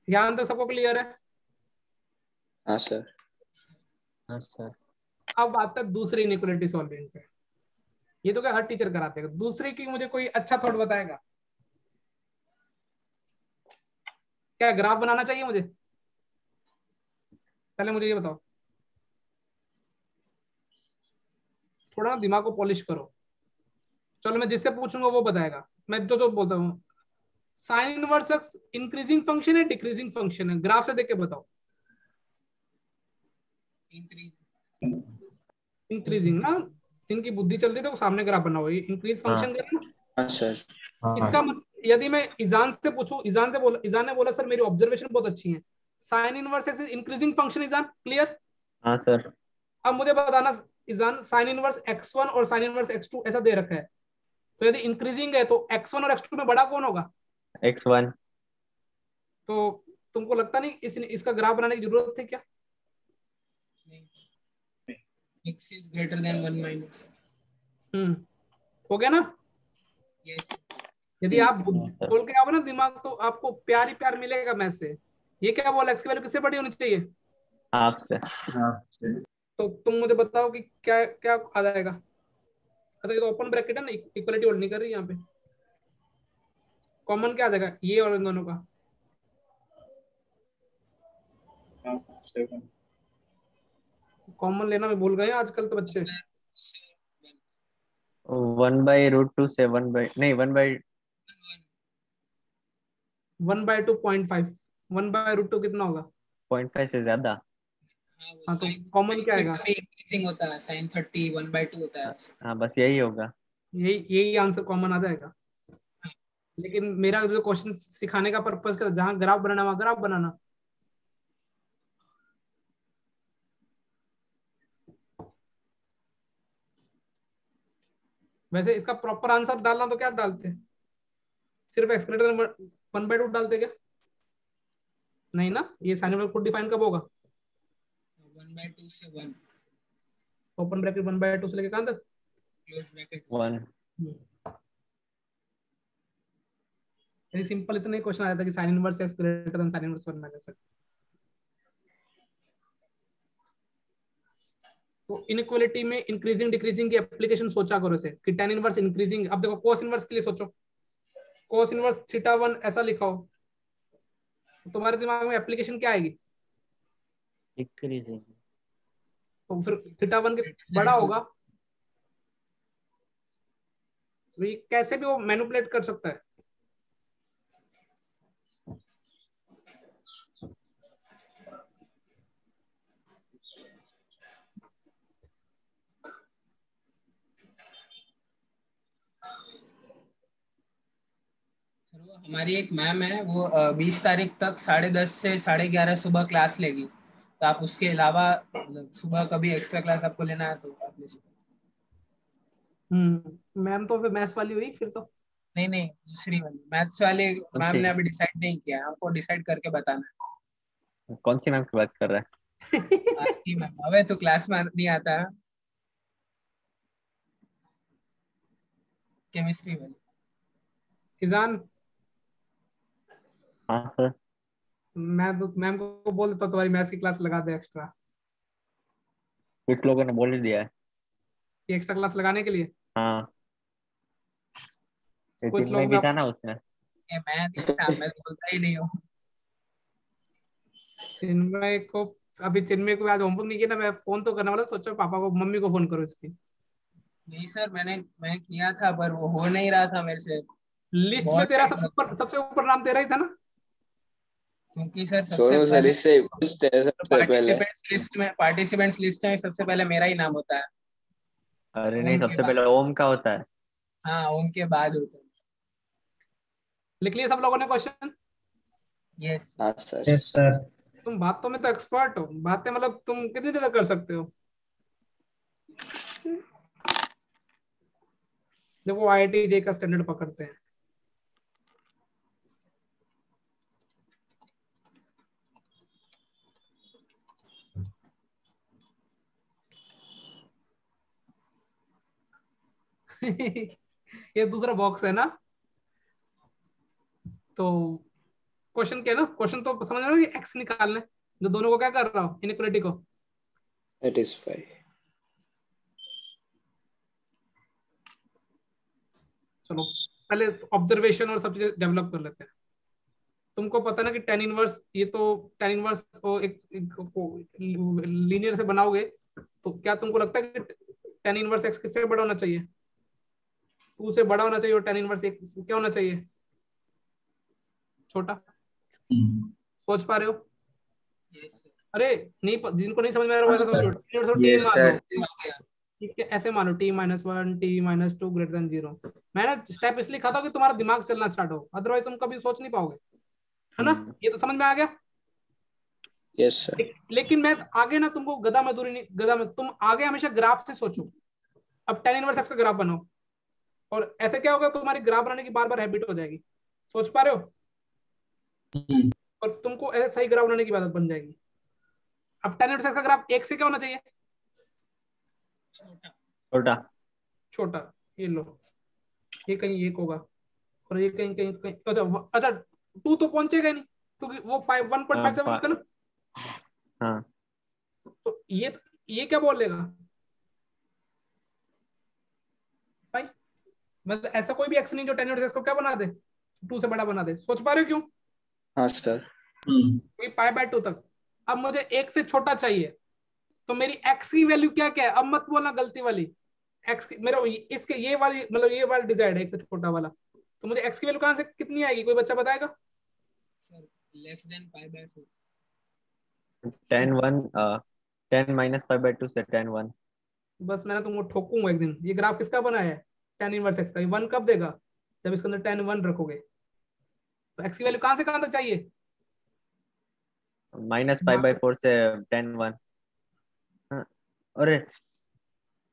यहाँ तो सबको क्लियर है? हाँ सर। हाँ सर। अब आता है दूसरी इनइक्वालिटी सॉल्विंग पे। ये तो क्या हर टीचर कराते हैं। दूसरी की मुझे कोई अच्छा थॉट बताएगा? क्या ग्राफ बनाना चाहिए मुझे? पहले मुझे ये बताओ, थोड़ा ना दिमाग को पॉलिश करो। चलो मैं जिससे पूछूंगा वो बताएगा। मैं जो जो बोलता हूँ, sine inverse x increasing function है डिक्रीजिंग फंक्शन है? ग्राफ से देख के बताओ। इंक्रीजिंग ना, जिनकी बुद्धि चल रही है तो सामने ग्राफ बना हुआ है, इंक्रीज फंक्शन देना। हाँ सर। इसका यदि मैं ईजान से पूछूं, ईजान ने बोला सर मेरी ऑब्जर्वेशन बहुत अच्छी है, sign inverse x increasing function. Izan clear? हाँ सर। अब मुझे बताना ईजान, साइन इनवर्स x1 और साइन इनवर्स x2 ऐसा दे रखा है, तो यदि इंक्रीजिंग है तो x1 और x2 में बड़ा कौन होगा? x1। तो तुमको लगता नहीं इसका ग्राफ बनाने की जरूरत थी क्या? x is greater than 1 minus। हो गया ना? yes। यदि आप खोल के आओ ना दिमाग, तो आपको प्यार ही प्यार मिलेगा मैथ से। ये क्या बोला, x की वैल्यू किससे बड़ी होनी चाहिए? हाफ से। तो तुम मुझे बताओ कि क्या क्या आ जाएगा। अच्छा ये तो ओपन ब्रैकेट है ना, इक्वलिटी होल्ड नहीं कर रही यहाँ पे। कॉमन क्या आ जाएगा ये और इन दोनों का? कॉमन लेना मैं भूल गए आजकल तो बच्चे। 1/√2 से 1/2.5। 1/√2 कितना होगा? 0.5 से ज्यादा। हाँ तो कॉमन क्या आएगा? इंक्रीजिंग होता है, sin 30 1/2 होता है। हाँ बस यही होगा। यही आंसर कॉमन आ जाएगा। लेकिन मेरा जो क्वेश्चन सिखाने का पर्पस का, जहां ग्राफ बनाना वहां ग्राफ बनाना। वैसे इसका प्रॉपर आंसर डालना तो क्या डालते हैं? सिर्फ एक्स ग्रेटर देन 1/2 डालते क्या? नहीं ना, ये साइन इनवर्स खुद डिफाइन कब होगा? 1/2 से 1। ओपन ब्रैकेट 1/2 से लेके कहां तक? Close bracket 1। यदि सिंपल इतना ही क्वेश्चन आया था कि sign inverse x greater than sine inverse 1 minus x. तो इनइक्वालिटी में इंक्रीजिंग डिक्रीजिंग की एप्लीकेशन सोचा करो से कि tan इनवर्स इंक्रीजिंग। अब देखो कोस इनवर्स के लिए सोचो, कोस इनवर्स θ1 ऐसा लिखा हो, तो तुम्हारे दिमाग में एप्लीकेशन क्या आएगी? डिक्रीजिंग। तो फिर θ1 के बड़ा होगा, तो ये कैसे भी वो मैनिपुलेट कर सकता है। हमारी एक मैम है, वो 20 तारीख तक 10:30 से 11:30 सुबह क्लास लेगी। तो आप उसके अलावा मतलब सुबह कभी एक्स्ट्रा क्लास आपको लेना है तो आप ले सकते हैं। मैम तो फिर मैथ्स वाली हुई फिर तो। नहीं नहीं, दूसरी वाली मैथ्स वाले मैम ने सी अभी डिसाइड नहीं किया है, हमको डिसाइड करके बताना कौन सी मैम की बात कर रहा है? है। आपकी मैम अबे तो क्लास में नहीं आता है, केमिस्ट्री वाली। ईजान, हाँ सर। मैं तो मैम को बोल देता तुम्हारी मैथ्स की क्लास लगा दे एक्स्ट्रा। कुछ लोगों ने बोल ही दिया है। ये एक्स्ट्रा क्लास लगाने के लिए हाँ कुछ में लोग भी था ना उसमें। ये मैं नहीं था, मैं तो बोलता ही नहीं हूँ। चिन्मय को, अभी चिन्मय को आज होमवर्क नहीं किया ना, मैं फोन तो करने वाला, सोचो पापा को मम्मी को फोन करो इसकी। नहीं सर, मैं किया था पर वो हो नहीं रहा था मेरे से। लिस्ट में बहुत तेरा टाइम लगता है सबसे ऊपर नाम तेरा ही था ना? क्योंकि सर सबसे सोनू सर पहले इससे पूछते हैं सबसे पहले। पार्टिसिपेंट्स लिस्ट में सबसे पहले मेरा ही नाम होता है। अरे नहीं, ओम के सबसे बाद, पहले ओम का होता है। हाँ ओम के बाद होता है। लिख लिया सब लोगों ने क्वेश्चन? यस हाँ सर। Yes sir. तुम बातों में तो एक्सपर्ट हो, बातें मतलब तुम कितनी देर तक कर सकते हो? जब वो IIT जे का स्टैंडर्ड पकड़ते हैं। ये दूसरा बॉक्स है ना? तो क्वेश्चन क्या है ना, क्वेश्चन तो समझ रहे हो कि एक्स निकालना है, जो दोनों को क्या कर रहा हूँ, इनइक्वालिटी को। सेटिस्फाई। चलो पहले ऑब्जर्वेशन और सब चीजें डेवलप कर लेते हैं। तुमको पता ना कि टेन इनवर्स, ये तो टेन इनवर्स एक लीनियर से बनाओगे तो क्या तुमको लगता है कि टेन इनवर्स एक्स किससे बड़ा होना चाहिए? 2 से बड़ा होना चाहिए, और टेन इनवर्स एक्स क्या होना चाहिए? छोटा। सोच पा रहे हो? अरे नहीं, जिनको नहीं समझ में आ रहा है वैसा समझो। Yes, sir. ठीक है, ऐसे मानो t-1 t-2 ग्रेटर देन 0। मैंने स्टेप इसलिए लिखा था कि तुम्हारा दिमाग चलना स्टार्ट हो, अदरवाइज तुम कभी सोच नहीं पाओगे, है ना? ये तो समझ में आ गया? Yes sir. लेकिन मैं आगे ना तुमको गधा मजदूरी नहीं, गधा में तुम आगे हमेशा ग्राफ से सोचो। अब टेन इनवर्स एक्स का ग्राफ बनाओ, और ऐसे क्या होगा, तुम्हारी ग्राफ बनाने की बार बार हैबिट हो जाएगी। सोच पा रहे हो? और तुमको ऐसे सही ग्राफ बनाने की आदत बन जाएगी। अब टेन इनवर्स एक्स का ग्राफ एक से क्या होना चाहिए? छोटा। छोटा। ये लो, ये कहीं एक होगा और ये कहीं कहीं कहीं अच्छा 2 तो पहुंचेगा नहीं क्योंकि वो 1.57 होता ना। हाँ। तो ये क्या बोलेगा भाई? मतलब ऐसा कोई भी एक्स नहीं जो टेन इनवर्स एक्स को क्या बना दे, 2 से बड़ा बना दे। सोच पा रहे हो क्यों? हाँ सर। क्योंकि π/2 तक। अब मुझे 1 से छोटा चाहिए, तो मेरी एक्स की वैल्यू क्या क्या है? अब मत बोलना गलती वाली एक्स मेरा इसके ये वाली, मतलब ये वाला डिजायर्ड है 1 से छोटा वाला, तो मुझे एक्स की वैल्यू कहां से कितनी आएगी? कोई बच्चा बताएगा? Sir less than π/4। 10 माइनस π/2 से 10 1। बस मैंने तुमको ठोकूंगा एक दिन। ये ग्राफ किसका बना है? टेन इनवर्स एक्स का। ये 1 कब देगा? जब इसके अंदर 10 1 रखोगे। तो एक्स की वैल्यू कहां से कहां तक चाहिए? माइनस π/4 से 10 1। अरे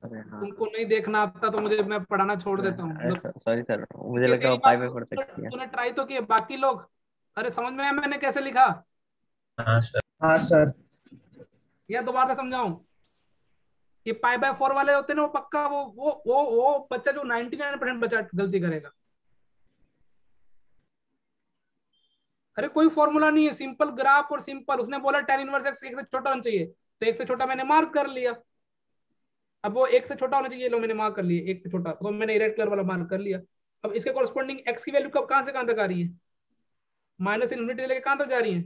अरे हाँ, तुमको नहीं देखना आता तो मुझे, मैं पढ़ाना छोड़ देता हूँ। सॉरी सर, मुझे लगा π/4 तक किया। तूने ट्राई तो किया, बाकी लोग? अरे समझ में आया मैंने कैसे लिखा? हाँ सर। हाँ सर। या दोबारा से समझाऊं? ये π/4 वाले होते हैं ना, वो पक्का वो बच्चा जो 99% बच्चा गलती करेगा। अरे कोई फॉर्मूला नहीं है, सिंपल ग्राफ और सिंपल। उसने बोला टेन इनवर्स एक्स 1 से छोटा होना चाहिए, तो 1 से छोटा मैंने मार्क कर लिया। अब वो 1 से छोटा होना चाहिए, लो मैंने मार्क कर लिया 1 से छोटा, तो मैंने रेड कलर वाला मार्क कर लिया। अब इसके कॉरेस्पॉन्डिंग एक्स की वैल्यू कब कहां से कहां तक आ रही है? माइनस इनफिनिटी लेके कहां तक जा रही है?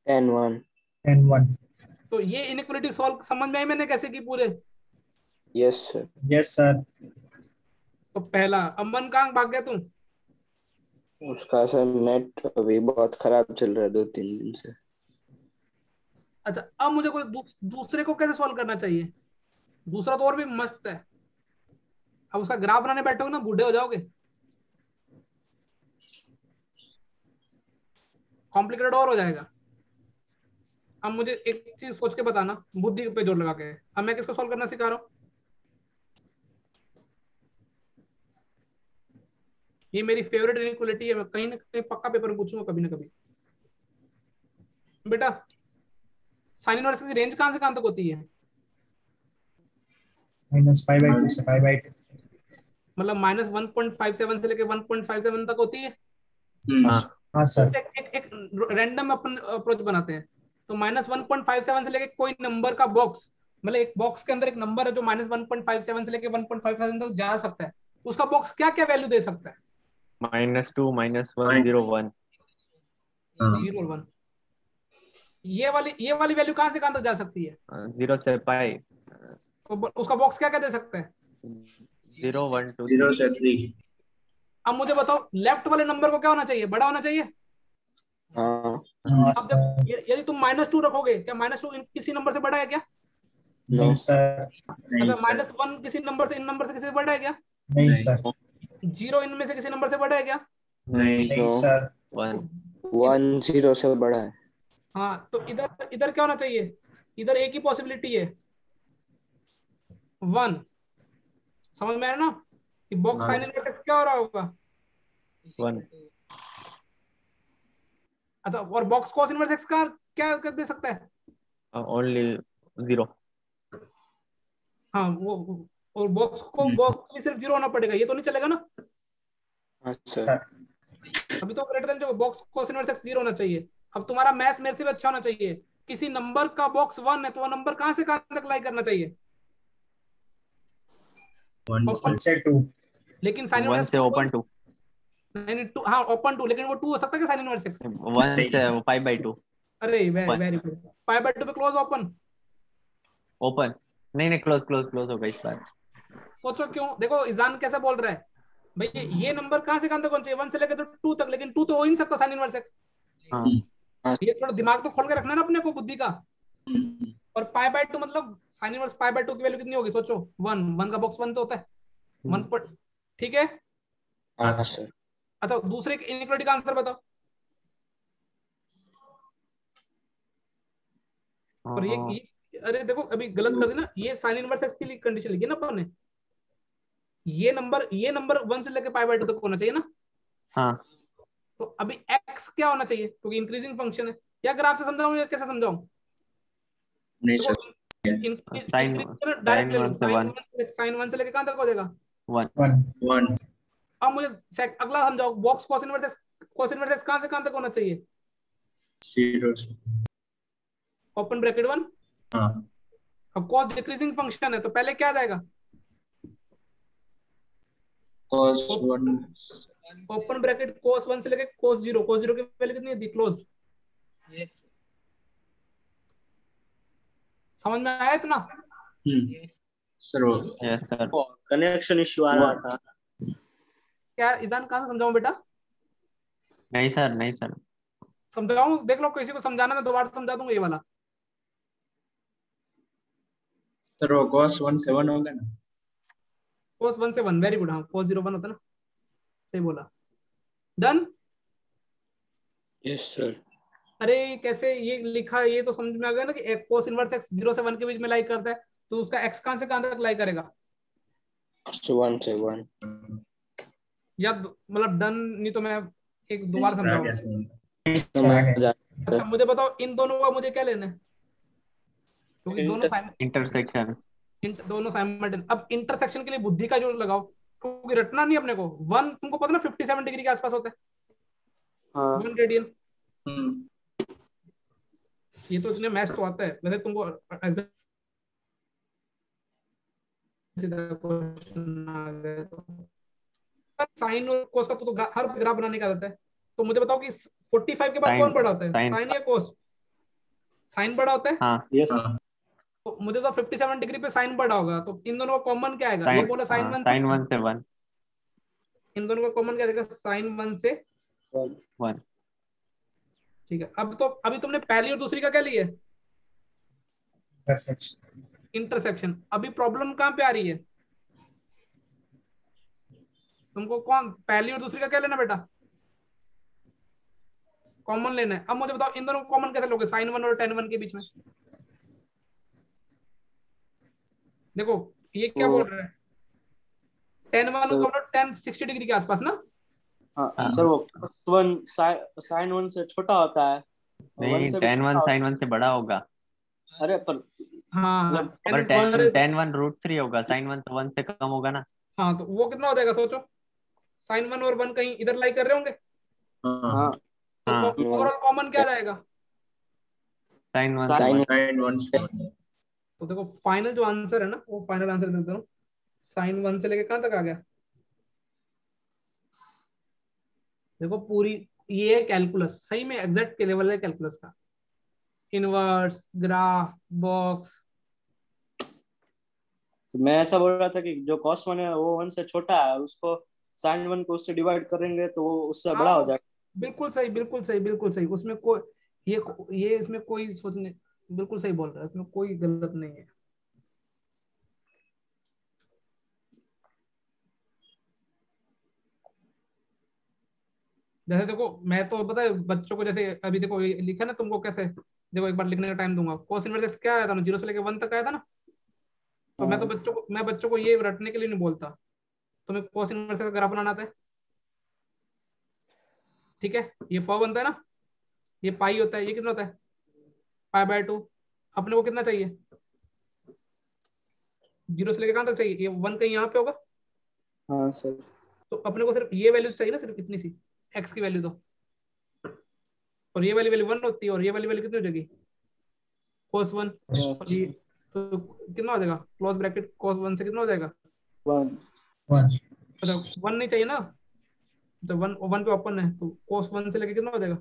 10 1। 10 1। तो ये इनइक्वालिटी सॉल्व समझ में आई मैंने कैसे की पूरे? Yes sir. Yes sir. तो पहला। अब मन कहां भाग गया तुम? उसका सर नेट अभी बहुत खराब चल रहा है 2-3 दिन से। अच्छा, अब मुझे कोई दूसरे को कैसे सॉल्व करना चाहिए? दूसरा तो और भी मस्त है। अब उसका ग्राफ बनाने बैठोगे ना, बूढ़े हो जाओगे। कॉम्प्लिकेटेड और हो जाएगा। अब मुझे एक चीज सोच के बताना, बुद्धि पे जोर लगा के। अब मैं किसको सॉल्व करना सिखा रहा हूं? ये मेरी फेवरेट इनइक्वालिटी है, मैं कहीं ना कहीं पक्का पेपर में पूछूंगा कभी ना कभी। बेटा साइन इनवर्स की रेंज कहां से कहां तक होती है? -π/2 से π/2। मतलब -1.57 से लेके 1.57 तक होती है। हाँ सर। एक रैंडम अपन अप्रोच बनाते हैं। तो -1.57 से लेके कोई नंबर का बॉक्स, मतलब एक बॉक्स के अंदर एक नंबर है जो -1.57 से लेके 1.57 तक जा सकता है। उसका बॉक्स क्या क्या वैल्यू दे सकता है? -2 -1 0 1। 0 1। ये वाली वैल्यू कहां से कहां तक जा सकती है? 0 से π। तो उसका बॉक्स क्या क्या दे सकता है? 0 1 2 0 से 3। अब मुझे बताओ, लेफ्ट वाले नंबर को क्या होना चाहिए? बड़ा होना चाहिए। हाँ। अब जब यदि तुम -2 रखोगे, क्या -2 किसी नंबर से बड़ा है क्या? नहीं सर। अच्छा, -1 किसी नंबर से, इन नंबर से किसी से बड़ा है क्या? नहीं सर। 0 इनमें से किसी नंबर से बड़ा है क्या? नहीं सर। 1 0 से बड़ा है। हाँ, तो इधर इधर क्या होना चाहिए? इधर एक ही पॉसिबिलिटी है, 1। समझ में आया ना कि बॉक्स साइन इनवर्स क्या हो रहा होगा? 1। अच्छा, और बॉक्स कॉस इनवर्स एक्स का क्या कर दे सकता है? ओनली 0। हाँ वो, और बॉक्स सिर्फ 0 होना पड़ेगा, ये तो नहीं चलेगा ना। अच्छा। अभी तो ग्रेटर देन जो बॉक्स कॉस इनवर्स एक्स 0 होना चाहिए। अब तुम्हारा मैथ्स मेरे से भी अच्छा होना चाहिए। किसी नंबर का बॉक्स 1 है तो वो नंबर कहां से कहां तक लाई करना चाहिए? 1 से 2। लेकिन साइन 1 से ओपन 2। नहीं नहीं, 2 हाँ ओपन 2, लेकिन वो 2 हो सकता है क्या sin इनवर्स x? 1 से π/2 अरे वेरी गुड, π/2 पे क्लोज ओपन। ओपन नहीं क्लोज होगा इस बार। सोचो क्यों, देखो इजान कैसे बोल रहा है भाई, ये नंबर कहां से कहां तक होना चाहिए, 1 से लेकर तो 2 तक, लेकिन 2 तो हो ही नहीं सकता sin इनवर्स x। हाँ ये थोड़ा दिमाग तो खोल के रखना ना अपने को, बुद्धि का। और π/2 मतलब sin इनवर्स π/2 की वैल्यू कितनी होगी सोचो, 1 का बॉक्स 1 तो होता है 1 पर, ठीक है। हाँ सर। अच्छा दूसरे इनइक्वालिटी का आंसर बताओ। और ये अरे देखो अभी गलत कर दी ना, ये sin इनवर्स x के लिए कंडीशन लिखी ना अपन ने, ये नंबर 1 से लेकर π/2 तक होना चाहिए ना। हाँ तो अभी x क्या होना चाहिए, क्योंकि इंक्रीजिंग फंक्शन है। या ग्राफ से समझाऊं या कैसे समझाऊं? नहीं देखो सर, डायरेक्ट ले लो, sin 1 से लेकर कहां तक हो जाएगा 1 1 अब मुझे अगला समझाओ, बॉक्स cos इनवर्स x कहां से कहां तक होना चाहिए, 0। Open bracket 1। हाँ अब cos डिक्रीजिंग फंक्शन है तो पहले क्या आ जाएगा, cos 1 ओपन ब्रैकेट cos 1 से लेके cos 0 की वैल्यू कितनी है क्लोज। यस समझ में आया इतना? Sir yes sir. Connection issue आ रहा था। क्या ईजान कहां से समझाऊं बेटा? नहीं सर समझाऊं, देख लो किसी को समझाना, मैं दोबारा समझा दूंगा ये वाला। सर वो cos 1 से 1 होगा ना। cos 1 से 1 वेरी गुड, हाँ cos 0 1 होता ना, सही बोला। डन। Yes sir. अरे कैसे ये लिखा है, ये तो समझ में आ गया ना कि cos इनवर्स x 0 से 1 के बीच में लाई करता है, तो उसका x कहां से कहां तक लाई करेगा, 1 से 1। या मतलब डन, नहीं तो मैं एक दोबारा समझाऊंगा। अच्छा मुझे बताओ इन दोनों का मुझे क्या लेना है, क्योंकि इंटरसेक्शन दोनों साइमल्टेनियस। अब इंटरसेक्शन के लिए बुद्धि का जो लगाओ, क्योंकि रटना नहीं अपने को। 1 तुमको पता ना 57 डिग्री के आसपास होता है, हाँ 1 रेडियन। ये तो इसने मैच तो आता है वैसे, तुमको साइन और कोस का तो हर ग्राफ बनाने का आता है। तो मुझे बताओ कि 45 के बाद कौन बड़ा होता है, साइन या कोस? साइन बड़ा होता है। हाँ यस तो मुझे तो 57 डिग्री पे साइन बड़ा होगा, तो इन दोनों का कॉमन क्या आएगा, ये बोला साइन 1 से 1 इन दोनों का कॉमन क्या आएगा, साइन 1 से 1। ठीक है। अब तो अभी तुमने पहली और दूसरी का क्या लिया, इंटरसेक्शन। अभी प्रॉब्लम कहां पे आ रही है, तुमको कौन पहली और दूसरी का क्या लेना बेटा, कॉमन लेना है। अब मुझे बताओ इन दोनों को कॉमन कैसे लोगे, साइन 1 और tan 1 के बीच में। देखो ये क्या बोल रहा है, tan 1 का मतलब tan 60 डिग्री के आसपास ना। हाँ सर, वो +1 sin 1 से छोटा होता है, नहीं tan 1 sin 1 से बड़ा होगा। अरे पर हाँ पर tan 1 √3 होगा, sin 1 तो 1 से कम होगा ना। हाँ तो वो कितना हो जाएगा सोचो, साइन 1 और 1 कहीं इधर लाई कर रहे होंगे। हाँ तो ओवरऑल कॉमन क्या रहेगा, sin 1 तो देखो फाइनल जो आंसर है ना, वो फाइनल आंसर देता हूँ, साइन 1 से लेके कहां तक आ गया। देखो पूरी ये है कैलकुलस, सही में एग्जैक्ट के लेवल है कैलकुलस का, इनवर्स ग्राफ बॉक्स। तो मैं ऐसा बोल रहा था कि जो cos 1 है वो 1 से छोटा है, उसको sin 1 को उससे डिवाइड करेंगे तो वो उससे बड़ा हो जाएगा। बिल्कुल सही बिल्कुल सही, उसमें कोई ये इसमें कोई सोचने, बिल्कुल सही बोल रहा है, इसमें कोई गलत नहीं है। जैसे देखो मैं तो पता है बच्चों को, जैसे अभी देखो ये लिखा ना तुमको कैसे, देखो एक बार लिखने का टाइम दूंगा। cos इनवर्स क्या आया था ना, 0 से लेके 1 तक आया था ना। तो मैं बच्चों को ये रटने के लिए नहीं बोलता, तुम्हें cos इनवर्स का ग्राफ बनाना आता है, ठीक है। ये 4 बनता है ना, ये पाई होता है, ये कितना होता है π/2। अपने को कितना चाहिए, 0 से लेके कहां तक चाहिए, ये 1 कहीं यहाँ पे होगा। हाँ सर। तो अपने को सिर्फ ये वैल्यू चाहिए ना, सिर्फ इतनी सी x की वैल्यू दो, और ये वाली वैल्यू 1 होती है, और ये वाली वैल्यू कितनी हो जाएगी cos 1। और ये तो कितना हो जाएगा, क्लोज ब्रैकेट cos 1 से कितना हो जाएगा 1। अच्छा 1 नहीं चाहिए ना, तो वन वन पे ओपन है तो cos 1 से लेके कितना हो जाएगा,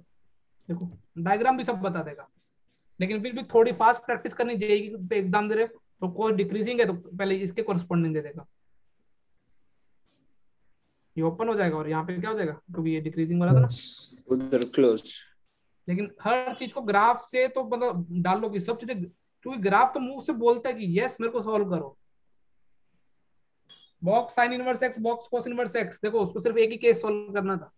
देखो डायग्राम भी सब बता देगा। लेकिन फिर भी थोड़ी फास्ट प्रैक्टिस करनी चाहिए पे एग्जाम दे रहे तो cos डिक्रीजिंग है तो पहले इसके कोरस्पॉन्डिंग दे देगा, ये ओपन हो जाएगा और यहाँ पे क्या हो जाएगा क्योंकि ये डिक्रीजिंग वाला था ना। उधर क्लोज। लेकिन हर चीज को ग्राफ से तो मतलब डाल लो कि सब चीजें, क्योंकि ग्राफ तो मुंह से बोलता है कि यस मेरे को सॉल्व करो। Box sign inverse x, box cos inverse x, देखो उसको सिर्फ एक ही केस सॉल्व करना था।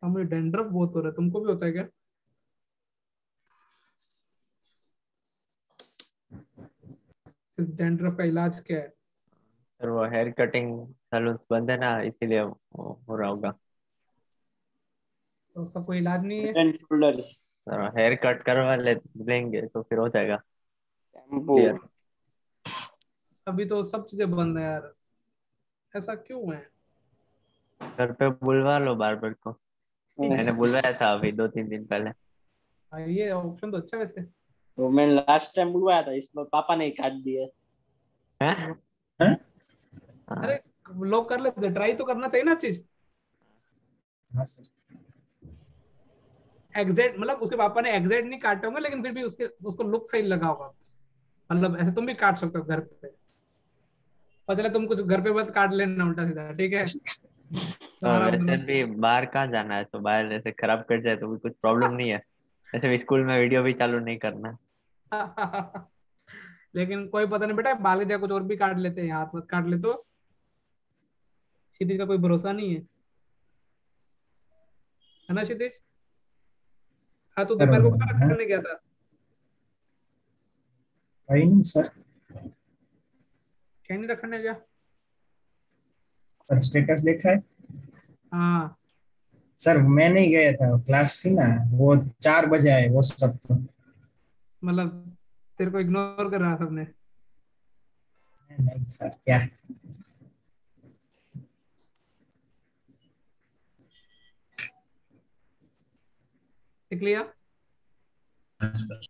हमें डेंड्रफ बहुत हो रहा है, तुमको भी होता है क्या? इस डेंड्रफ का इलाज क्या है? सर वो हेयर कटिंग सैलून बंद है ना, इसीलिए हो रहा होगा। तो उसका कोई इलाज नहीं है? Head shoulders sir haircut करवा लेंगे तो फिर हो जाएगा टेम्पो। क्लियर। अभी तो सब चीजें बंद है यार, ऐसा क्यों है? घर पे बुलवा लो बार्बर को, मैंने बुलवाया था अभी 2-3 दिन पहले। ये ऑप्शन तो अच्छा है वैसे। तो मैंने लास्ट टाइम बुलवाया था, इसमें पापा ने ही काट दिया। हैं? हैं? हाँ, अरे लोग कर लेते, ट्राई तो करना चाहिए ना चीज। हाँ सर। एग्जैक्ट मतलब उसके पापा ने एग्जैक्ट नहीं काटे होंगे लेकिन फिर भी उसको लुक सही लगा होगा। मतलब ऐसे तुम भी काट सकते हो घर पे, और चले तुम कुछ घर पे बस काट लेना उल्टा सीधा, ठीक है? तो तुम्हारा वैसे मतलब भी बाहर कहाँ जाना है, तो बाहर जैसे खराब कर जाए तो भी कुछ प्रॉब्लम नहीं है। ऐसे भी स्कूल में वीडियो भी चालू नहीं करना। लेकिन कोई पता नहीं बेटा, बाल के जगह कुछ और भी काट लेते हैं, हाथ मत काट ले तो क्षितिज का कोई भरोसा नहीं है ना क्षितिज? हाँ तो सर दोपहर को कहाँ रखने गया था? वही नहीं सर, क्या नहीं रखने गया? सर स्टेटस देखा है हाँ सर? मैं नहीं गया था, क्लास थी ना, वो 4 बजे आए वो सब तो। मतलब तेरे को इग्नोर कर रहा था सबने? नहीं सर, क्या देख लिया? हाँ सर।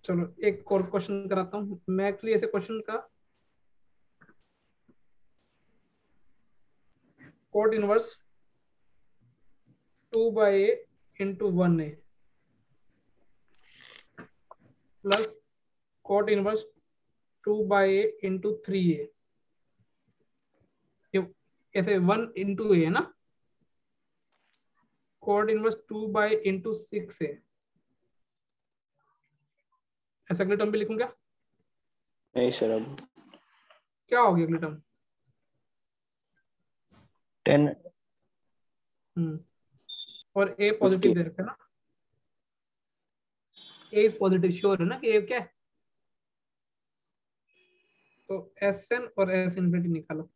चलो एक और क्वेश्चन कराता हूँ मैं, एक्चुअली ऐसे क्वेश्चन का cot inverse 2/a into 1a plus cot inverse 2/a into 3a, ऐसे 1 into a है ना, cot inverse 2/a into 6a, ऐसा अगले टर्म भी लिखूं क्या? नहीं सर, अब क्या होगी अगले टर्म? 10 और a पॉजिटिव 50। दे रखा है ना, a इज पॉजिटिव, श्योर है ना कि a क्या है? तो Sn और S इनफिनिटी निकालो।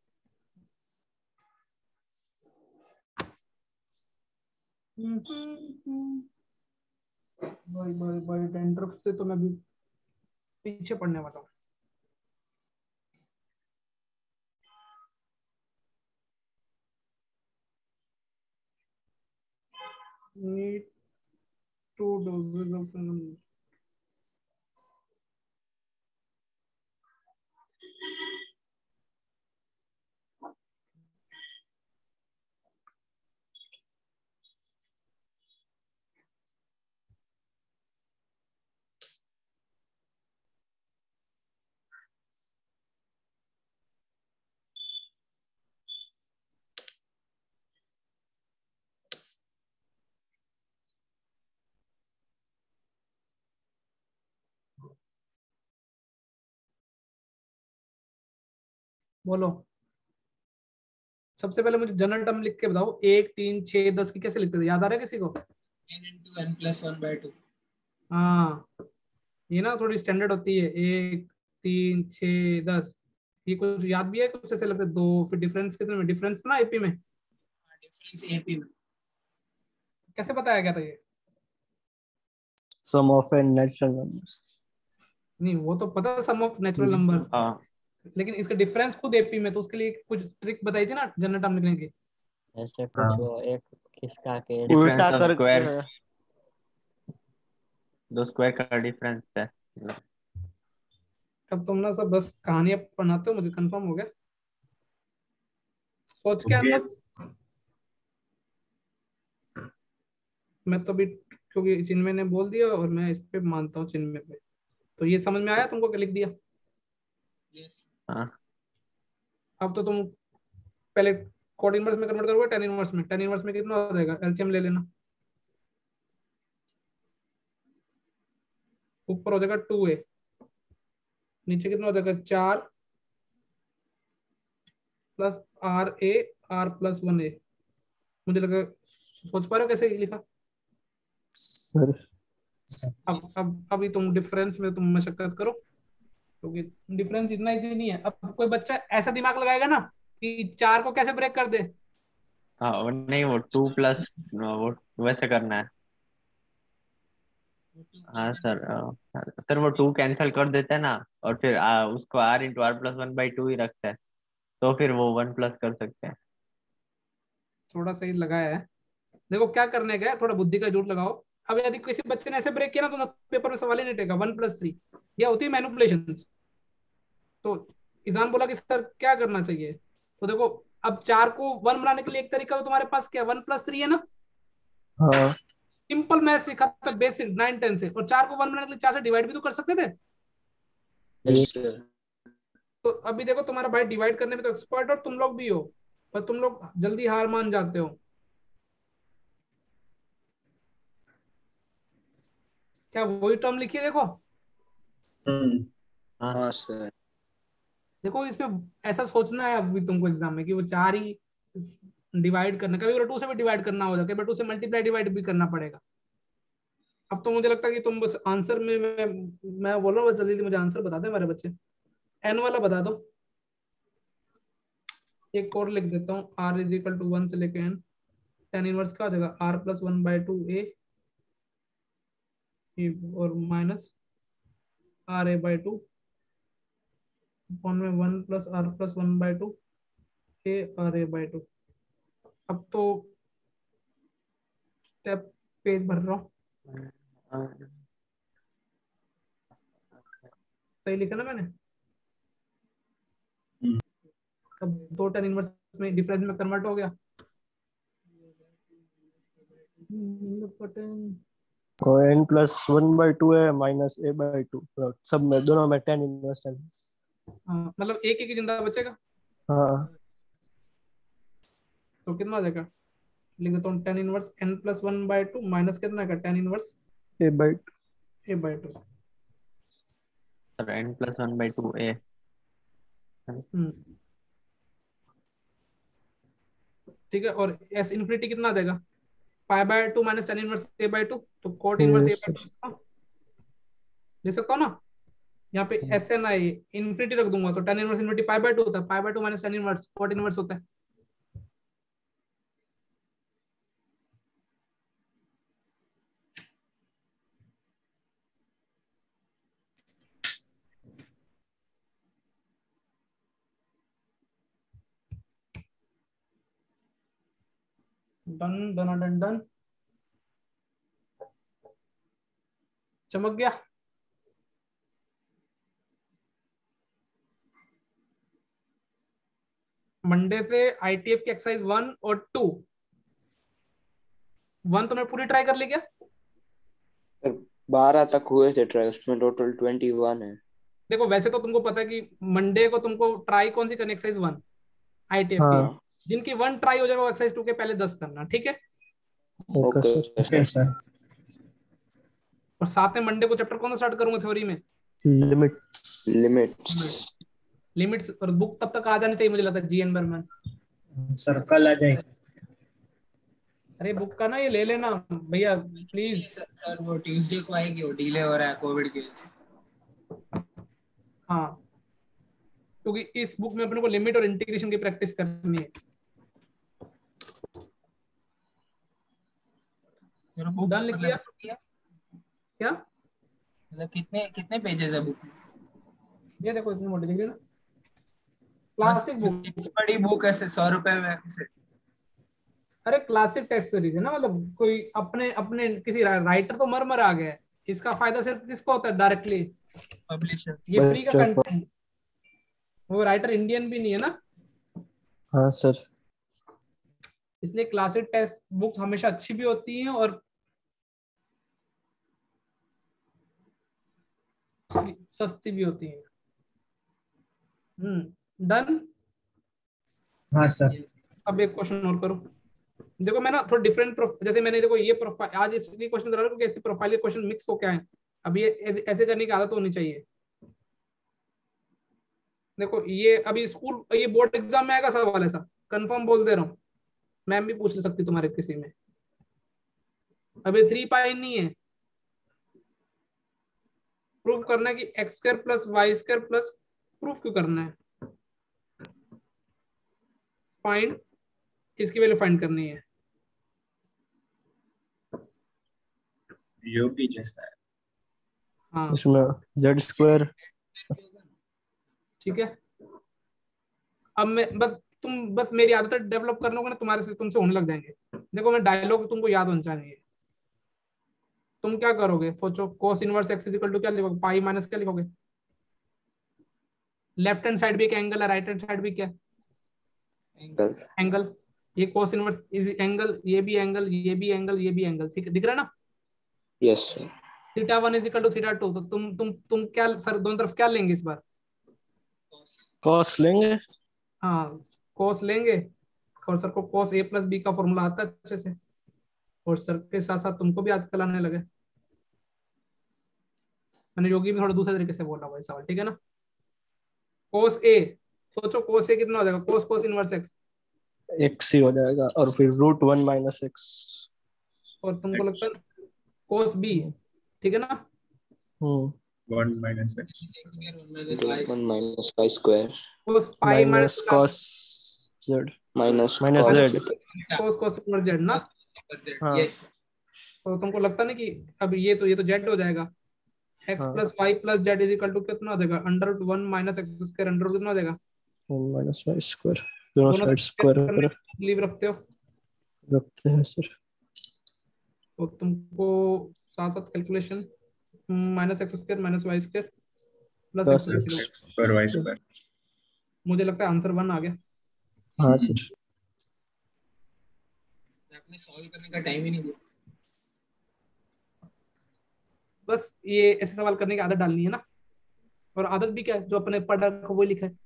भाई डेंड्रफ से तो मैं भी पीछे पड़ने वाला हूँ। Need to do बोलो। सबसे पहले मुझे जनरल टर्म लिख के बताओ, 1 3 6 10 की कैसे लिखते थे, याद आ रहा है किसी को? n into n plus 1/2। हाँ ये ना थोड़ी स्टैंडर्ड होती है, 1 3 6 10, ये कुछ याद भी है? कुछ ऐसे लगता है दो, फिर डिफरेंस कितने में, डिफरेंस ना एपी में डिफरेंस AP में। कैसे बताया गया था ये? सम ऑफ एन नेचुरल नंबर्स। नहीं वो तो पता है सम ऑफ नेचुरल नंबर, हाँ लेकिन इसका डिफरेंस खुद एपी में, तो उसके लिए कुछ ट्रिक बताई थी ना जनरल टर्म लिखने की। ऐसे हाँ। कुछ वो एक खिसका के उल्टा डिफरेंस ऑफ कर स्क्वायर्स, दो स्क्वायर का डिफरेंस है। अब तुम ना सब बस कहानियां पढ़ाते हो, मुझे कंफर्म हो गया। सोच के Okay. आना। मैं तो भी, क्योंकि चिन्मय ने बोल दिया और मैं इस पे मानता हूँ चिन्मय पे, तो ये समझ में आया तुमको क्या लिख दिया। यस हाँ अब तो तुम पहले कॉट इनवर्स में कन्वर्ट करोगे टेन इनवर्स में। टेन इनवर्स में कितना हो जाएगा, एलसीएम ले लेना। ऊपर हो जाएगा 2a, नीचे कितना हो जाएगा 4 plus R A R plus 1a। मुझे लगा सोच पा रहे हो कैसे लिखा। सर अब अभी तुम डिफरेंस में तुम मशक्कत करो, क्योंकि डिफरेंस इतना इजी नहीं है। अब कोई बच्चा ऐसा दिमाग लगाएगा ना कि 4 को कैसे ब्रेक कर दे। हाँ, वो नहीं, वो 2 प्लस वो वैसे करना है। हाँ सर, सर वो 2 कैंसिल कर देते हैं ना, और फिर उसको r इंटू आर प्लस 1/2 ही रखते हैं, तो फिर वो 1 प्लस कर सकते हैं। थोड़ा सही लगाया है। देखो क्या करने गए, थोड़ा बुद्धि का जोर लगाओ। अब यदि किसी बच्चे ने ऐसे ब्रेक किया ना, तो पेपर में सवाल ही नहीं टेगा 1+3। यह होती है मैनिपुलेशन। तो इजान बोला कि सर क्या करना चाहिए, तो देखो अब 4 को 1 बनाने के लिए एक तरीका तो तुम्हारे पास क्या 1+3 है ना। हाँ सिंपल मैथ सीखा था बेसिक 9-10 से, और 4 को 1 बनाने के लिए 4 से डिवाइड भी तो कर सकते थे। Yes sir. तो अभी देखो तुम्हारा भाई डिवाइड करने में तो एक्सपर्ट, और तुम लोग भी हो, पर तुम लोग जल्दी हार मान जाते हो। क्या वही टर्म लिखिए देखो। हाँ हाँ सर। देखो इसमें ऐसा सोचना है अभी तुमको एग्जाम में कि वो 4 ही डिवाइड करना, कभी 2 से भी डिवाइड करना हो जाए, कभी 2 से मल्टीप्लाई डिवाइड भी करना पड़ेगा। अब तो मुझे लगता है कि तुम बस आंसर में, मैं बोल रहा हूँ बस जल्दी मुझे आंसर बता दे हमारे बच्चे। एन वाला बता दो। एक और लिख देता हूँ, आर इज इक्वल टू 1 से लेके एन। टेन इनवर्स क्या हो जाएगा, आर प्लस 1/2 ए और माइनस आर ए बाई 2 में 1 plus R plus 1/2 A R A by 2। अब तो स्टेप पेज भर रहा हूँ, सही लिखा ना मैंने। अब 2 टेन इनवर्स में डिफरेंस में कन्वर्ट हो गया। और n+1/2 है -a/2, सब में दोनों में tan इनवर्स tan। हाँ, मतलब एक ही जिंदा बचेगा। हाँ तो कितना आ जाएगा, लिख देता हूँ टेन इनवर्स n+1/2 माइनस कितना का tan inverse a/2। a/2। Sir n+1/2 a। ठीक है, और s इन्फिनिटी कितना आ जाएगा, π/2 माइनस टेन इनवर्स a/2, तो कोट इनवर्स a/2 लिख सकता हूँ ना। यहाँ पे एस एन आई इन्फिनिटी रख दूंगा, तो टेन इनवर्स इन्फिनिटी π/2 होता है, π/2 minus tan inverse cot inverse होता है। डन डन डन डन, चमक गया। मंडे से आईटीएफ की एक्सरसाइज 1 और 2, 1 तो मैं पूरी ट्राई कर ली क्या। 12 तक हुए थे ट्राई, उसमें टोटल 21 है। देखो वैसे तो तुमको पता है कि मंडे को तुमको ट्राई कौन सी करनी, एक्सरसाइज 1 आईटीएफ की। हाँ जिनकी 1 ट्राई हो जाएगा वो एक्सरसाइज 2 के पहले 10 करना, ठीक है। Okay okay sir. सर। और साथ में मंडे को चैप्टर कौन सा स्टार्ट करूंगा थ्योरी में, लिमिट्स। लिमिट्स। लिमिट्स। और बुक तब तक आ जानी चाहिए मुझे लगता है, जीएन बर्मन। सर कल आ जाएगा। अरे बुक का ना ये ले लेना भैया प्लीज। सर वो ट्यूसडे को आएगी, वो डिले हो रहा है कोविड की वजह से। हाँ, क्योंकि इस बुक में अपने को लिमिट और इंटीग्रेशन की प्रैक्टिस करनी है। डन लिख लिया। क्या मतलब कितने कितने पेजेस है बुक? ये देखो इतनी मोटी दिख रही है ना, बस क्लासिक बुक। इतनी बड़ी बुक ऐसे 100 रुपए में ऐसे? अरे क्लासिक टेस्ट सीरीज है ना, मतलब कोई अपने अपने किसी राइटर तो मर मर आ गया है, इसका फायदा सिर्फ किसको होता है? Directly publisher. ये फ्री का बच्चों को। कंटेंट। वो राइटर इंडियन भी नहीं है ना, हाँ सर। इसलिए क्लासिक टेस्ट बुक हमेशा अच्छी भी होती हैं और सस्ती भी होती हैं। डन। हाँ सर। अब एक क्वेश्चन और करो। देखो मैं ना थोड़ा डिफरेंट जैसे मैंने देखो ये प्रोफाइल आज इसलिए क्वेश्चन करा क्योंकि ऐसी प्रोफाइल के क्वेश्चन मिक्स हो क्या है। अब ये ऐसे करने की आदत होनी चाहिए। देखो ये अभी स्कूल ये बोर्ड एग्जाम में आएगा सवाल ऐसा, कंफर्म बोल दे रहा हूँ। मैम भी पूछ ले सकती तुम्हारे किसी में। अभी 3 पाई नहीं है, प्रूफ करना है कि X square plus Y square plus, proof क्यों करना है? फाइंड, इसकी वैल्यू फाइंड करनी है। योगी जैसा है। हाँ इसमें जेड स्क्वायर। ठीक है। अब मैं बस मेरी आदत डेवलप कर लोगे ना, तुम्हारे से तुमसे होने लग जाएंगे। देखो मैं डायलॉग तुमको याद होना चाहिए। तुम क्या करोगे सोचो, cos inverse x equal to क्या लिखोगे? पाई माइनस क्या लिखोगे? लेफ्ट हैंड साइड भी एक एंगल है, राइट हैंड साइड भी क्या एंगल। ये cos इनवर्स इज एंगल, ये भी एंगल, ये भी एंगल, ये भी एंगल। ठीक है, दिख रहा है ना? Yes sir. Theta 1 is equal to theta 2। तो तुम क्या सर दोनों तरफ क्या लेंगे इस बार? कॉस लेंगे। हाँ cos लेंगे, और सर को cos a प्लस बी का फॉर्मूला आता है अच्छे से, और सर के साथ साथ तुमको भी आजकल आने लगे। मैंने योगी में थोड़ा दूसरे तरीके से बोला भाई सवाल, ठीक है ना? cos a, सोचो cos a कितना हो जाएगा? cos इनवर्स x, एक्स ही हो जाएगा, और फिर √1 माइनस एक्स। और तुमको लगता है cos b, ठीक है ना? 1 minus x. 1 minus Y square cos पाई minus cos Z minus minus cos Z. cos inverse z ना। हाँ। यस। तो तुमको लगता नहीं कि अब ये तो z हो जाएगा, x हाँ। Plus Y plus Z is equal to कितना हो जाएगा? √1 माइनस एक्स स्क्वायर अंडर कितना हो जाएगा? 1 माइनस वाई स्क्वायर। दोनों दोनों साइड स्क्वायर करने के लिए रखते हो रखते हैं सर। तो तुमको साथ साथ calculation minus X square minus Y square plus plus X Plus x square y square. मुझे लगता है आंसर 1 आ गया। हाँ सर। आपने सॉल्व करने का टाइम ही नहीं दिया। बस ये ऐसे सवाल करने की आदत डालनी है ना, और आदत भी क्या है, जो अपने पढ़ रखा वो लिखा है।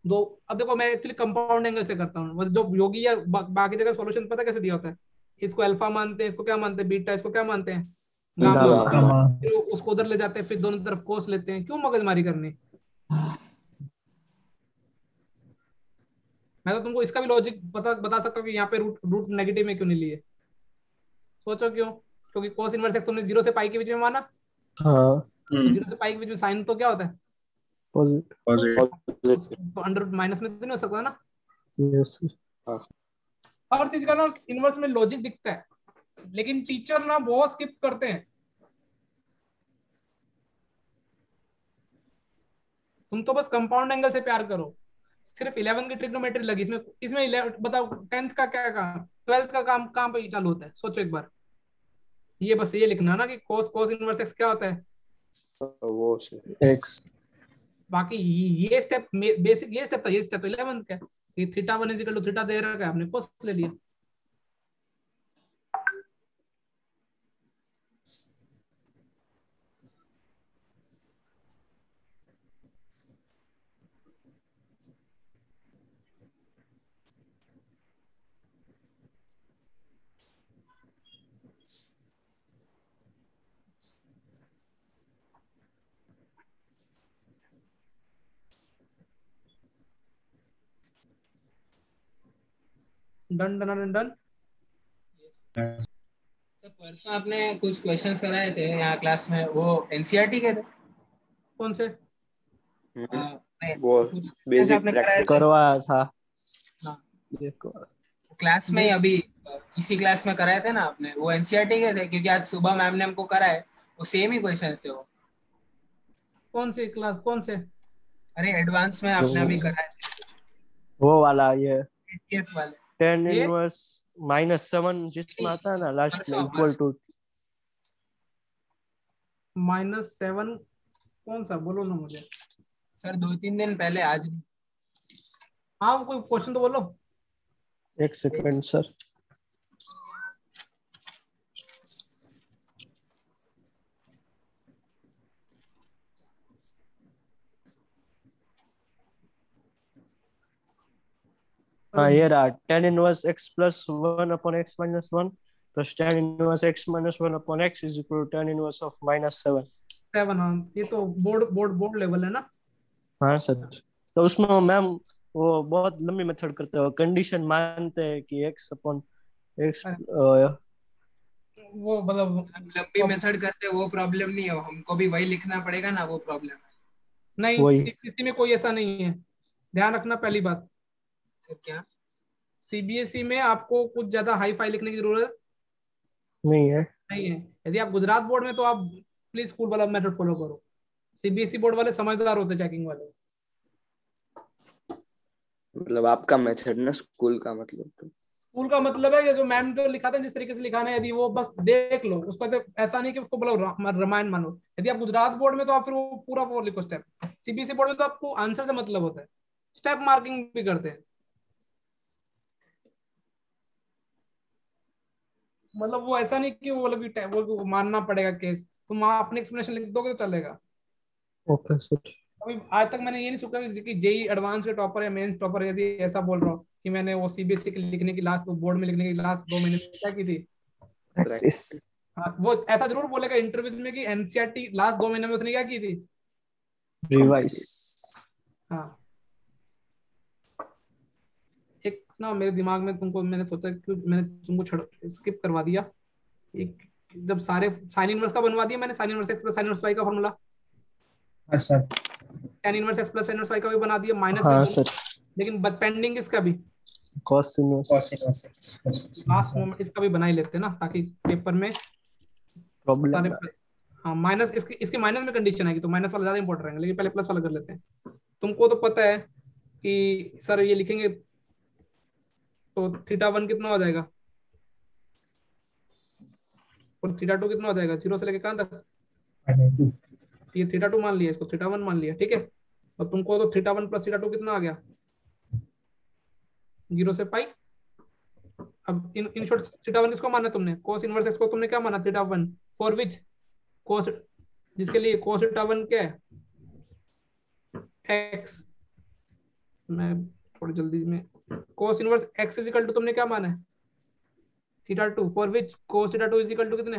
दो अब देखो मैं एक्चुअली कंपाउंड एंगल से करता हूँ, मतलब जो योगी या बाकी जगह सॉल्यूशन पता कैसे दिया होता है? इसको अल्फा मानते हैं, इसको क्या मानते हैं? बीटा। इसको क्या मानते हैं? गामा। गामा। फिर उसको उधर ले जाते हैं, फिर दोनों तरफ कोस लेते हैं। क्यों मगजमारी करनी? मैं तो तुमको इसका भी लॉजिक बता सकता हूँ कि यहाँ पे रूट नेगेटिव में क्यों नहीं लिए। सोचो क्यों? क्योंकि cos इनवर्स x तुमने 0 से पाई के बीच में माना, हाँ। तो 0 से पाई के बीच में साइन तो क्या होता है? पॉजिटिव। Positive. तो अंडर माइनस में तो नहीं हो सकता ना। Yes sir. हर चीज का ना इनवर्स में लॉजिक दिखता है, लेकिन टीचर ना बहुत स्किप करते हैं। तुम तो बस कंपाउंड एंगल से प्यार करो। सिर्फ 11 की ट्रिग्नोमेट्री लगी, इसमें 11 बताओ 10th का क्या काम, 12th का काम कहाँ पे चालू होता है? सोचो एक बार। ये बस ये लिखना ना कि cos इनवर्स x क्या होता है, वो एक्स। बाकी ये स्टेप बेसिक, ये स्टेप था, ये स्टेप 11th का। ये theta 1 is equal to theta दे रखा है, आपने cos ले लिया। Done done done done. तो परसों आपने कुछ क्वेश्चंस कराए थे यहाँ क्लास में, वो एनसीईआरटी के थे? कौन से? वो बेसिक आपने कराए प्रैक्टिस थे करवाया था। हाँ। देखो क्लास में ही अभी इसी क्लास में कराए थे ना आपने, वो एनसीईआरटी के थे? क्योंकि आज सुबह मैम ने हमको कराए, वो सेम ही क्वेश्चंस थे वो। कौन से क्लास, कौन से? अरे एडवांस में आपने अभी कराए थे वो वाला ये 80th वाले। tan ये इनवर्स -7 जिसमें आता है ना लास्ट में परसों इक्वल टू -7 कौन सा, बोलो ना मुझे। सर 2-3 दिन पहले, आज नहीं। हाँ वो कोई क्वेश्चन तो बोलो। एक सेकंड सर। हाँ ये रहा tan inverse x plus 1 upon x minus 1 plus tan inverse x minus 1 upon x is equal to tan inverse of -7। 7, हाँ ये तो बोर्ड लेवल है ना। हाँ सर। तो उसमें मैम वो बहुत लंबी मेथड करते हो, कंडीशन मानते हैं कि x अपॉन x वो मतलब लंबी मेथड करते वो प्रॉब्लम नहीं है, हमको भी वही लिखना पड़ेगा ना, वो प्रॉब्लम है। नहीं, वही सीबीएसई में कोई ऐसा नहीं है, ध्यान रखना पहली बात। सर क्या? सीबीएसई में आपको कुछ ज्यादा हाई फाई लिखने की जरूरत नहीं है। नहीं है। यदि आप गुजरात बोर्ड में तो आप प्लीज स्कूल वाला मेथड फॉलो करो। सीबीएसई बोर्ड वाले समझदार होते, चेकिंग वाले। मतलब आपका मेथड ना, स्कूल का मतलब तो स्कूल का मतलब है ये जो मैम जो लिखा था जिस तरीके से लिखाना है, यदि वो बस देख लो उसको, तो ऐसा नहीं कि उसको बोलो रामायण मानो। यदि आप गुजरात बोर्ड में तो आप फिर वो पूरा वो लिखो स्टेप। सीबीएसई बोर्ड में तो आपको आंसर से मतलब होता है, स्टेप मार्किंग भी करते हैं। मतलब वो ऐसा नहीं कि वो मतलब वो मानना पड़ेगा केस, तुम वहां अपने एक्सप्लेनेशन लिख दोगे तो चलेगा। Okay sir. अभी आज तक मैंने ये नहीं सुना कि जेई एडवांस के टॉपर या मेंस टॉपर यदि ऐसा बोल रहा हूँ कि मैंने वो सीबीएसई के लिखने की लास्ट बोर्ड में लिखने की लास्ट 2 महीने में क्या की थी। प्रैक्टिस। हाँ, वो ऐसा जरूर बोलेगा इंटरव्यू में कि एनसीईआरटी लास्ट 2 महीने में उसने क्या की थी, रिवाइज। हाँ। एक ना मेरे दिमाग में तुमको मैंने सोचा कि मैंने तुमको स्किप करवा दिया। एक जब सारे साइन इनवर्स का बनवा दिया मैंने, sine inverse x plus sine inverse y का formula, sir tan inverse x plus sine inverse y का भी बना दिया, माइनस हाँ भी, सर। लेकिन पेंडिंग इसका भी cos इनवर्स लास्ट मोमेंट इसका भी बना ही लेते हैं ना, ताकि पेपर में प्रॉब्लम। सारे हाँ माइनस इसके माइनस में कंडीशन आएगी तो माइनस वाला ज्यादा इंपॉर्टेंट रहेंगे, लेकिन पहले प्लस वाला कर लेते हैं। तुमको तो पता है कि सर ये लिखेंगे तो θ1 कितना हो जाएगा और θ2 कितना हो जाएगा, 0 से लेके कहां तक, ये θ2 मान लिया, इसको θ1 मान लिया, ठीक है। और तुमको तो θ1 प्लस θ2 कितना आ गया, 0 से पाई। अब इन शॉर्ट θ1 किसको माना तुमने, cos इनवर्स x को तुमने क्या माना, θ1 फॉर विच cos, जिसके लिए cos θ1 क्या है x, मैं थोड़ी जल्दी में, cos inverse x is equal to तुमने क्या माना है θ2 for which cos θ2 is equal to कितने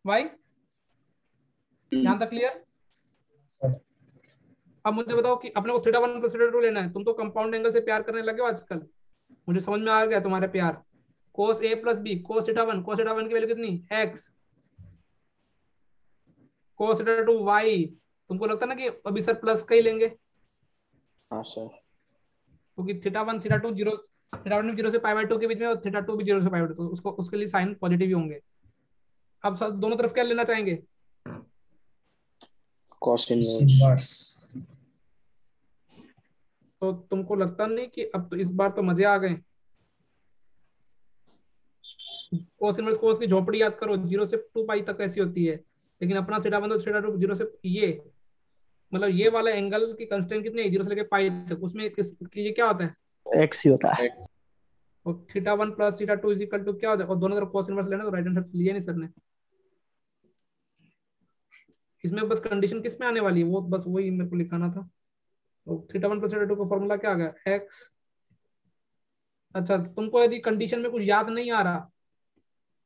y। यहां तक क्लियर। अब मुझे बताओ कि अपने को θ1 प्लस θ2 लेना है, तुम तो कंपाउंड एंगल से प्यार करने लगे हो आजकल, मुझे समझ में आ गया तुम्हारे प्यार। cos a plus B cos θ1 की वैल्यू कितनी x, cos θ2 y। तुमको लगता ना कि अभी सर प्लस का ही लेंगे, हाँ सर। क्योंकि θ1 θ2 0, θ1 0 से π/2 के बीच में और θ2 भी 0 से π/2, तो उसको उसके लिए साइन पॉजिटिव ही होंगे। अब सर दोनों तरफ क्या लेना चाहेंगे, cos इनवर्स। तो तुमको लगता नहीं कि अब तो इस बार तो मजे आ गए। cos इनवर्स cos की झोपड़ी याद करो, 0 से 2 तक ऐसी होती है, लेकिन अपना θ1 तो θ2 0 से ये, मतलब ये वाला एंगल की कंस्टेंट कितनी है 0 से लेके पाई तक, उसमें ये क्या होता है x ही होता है। और θ1 प्लस θ2 इज इक्वल टू क्या हो जाएगा, और दोनों तरफ cos इनवर्स लेना, तो राइट हैंड साइड लिया नहीं सर ने। इसमें बस कंडीशन किस में आने वाली है वो बस वही मेरे को लिखाना था। तो θ1 प्लस θ2 का फॉर्मूला क्या आ गया x। अच्छा तुमको यदि कंडीशन में कुछ याद नहीं आ रहा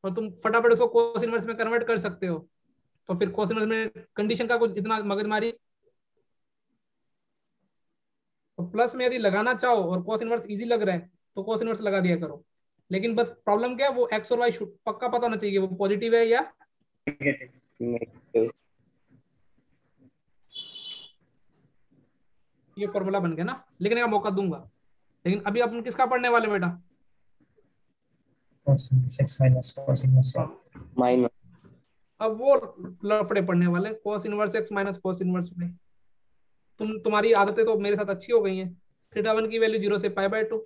और तुम फटाफट उसको cos इनवर्स में कन्वर्ट कर सकते हो, तो फिर cos इनवर्स में कंडीशन का कुछ इतना मगजमारी, तो प्लस में यदि लगाना चाहो और cos इनवर्स इजी लग रहा है तो cos इनवर्स लगा दिया करो, लेकिन बस प्रॉब्लम क्या है, वो x और y पक्का पता होना चाहिए वो पॉजिटिव है या ये फॉर्मूला बन गया ना, लिखने का मौका दूंगा। लेकिन अभी अपन किसका पढ़ने वाले बेटा, cos x minus cos inverse y minus अब वो लफड़े पड़ने वाले, cos inverse x minus cos inverse y। तुम्हारी आदतें तो मेरे साथ अच्छी हो गई हैं। थीटा 1 की वैल्यू 0 से π/2,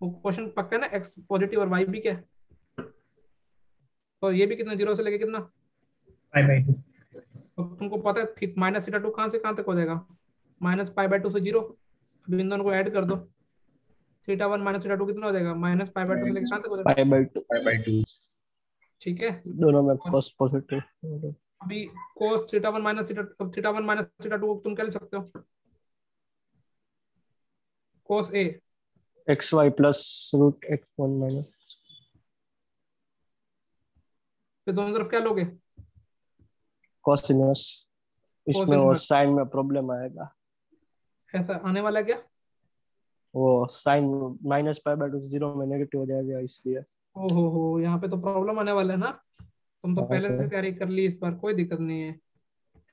वो क्वेश्चन पक्का है ना, x पॉजिटिव और y भी क्या है, और ये भी कितना 0 से लेके कितना π/2। तो तुमको पता है माइनस थीटा 2 कहाँ से कहाँ तक हो जाएगा, माइनस π/2 से 0। अब इन दोनों को ऐड कर दो, थीटा 1 माइनस थीटा 2 कितना हो जाएगा, माइनस π/2 से लेके कहाँ तक हो जाएगा, π/2 π/2 ठीक है। दोनों में cos पॉजिटिव। अभी cos थीटा 1 माइनस थीटा 2 तुम क्या ले सकते हो, cos a xy plus root x1 minus, फिर दोनों तरफ क्या लोगे, cos इनवर्स। इसमें वो इनवर्स। साइन में प्रॉब्लम आएगा, ऐसा आने वाला है क्या, वो साइन माइनस π/2 से 0 में नेगेटिव हो जाएगा इसलिए। ओहो, यहाँ पे तो प्रॉब्लम आने वाला है ना। तुम तो हाँ पहले से सर। तैयारी कर ली, इस बार कोई दिक्कत नहीं है।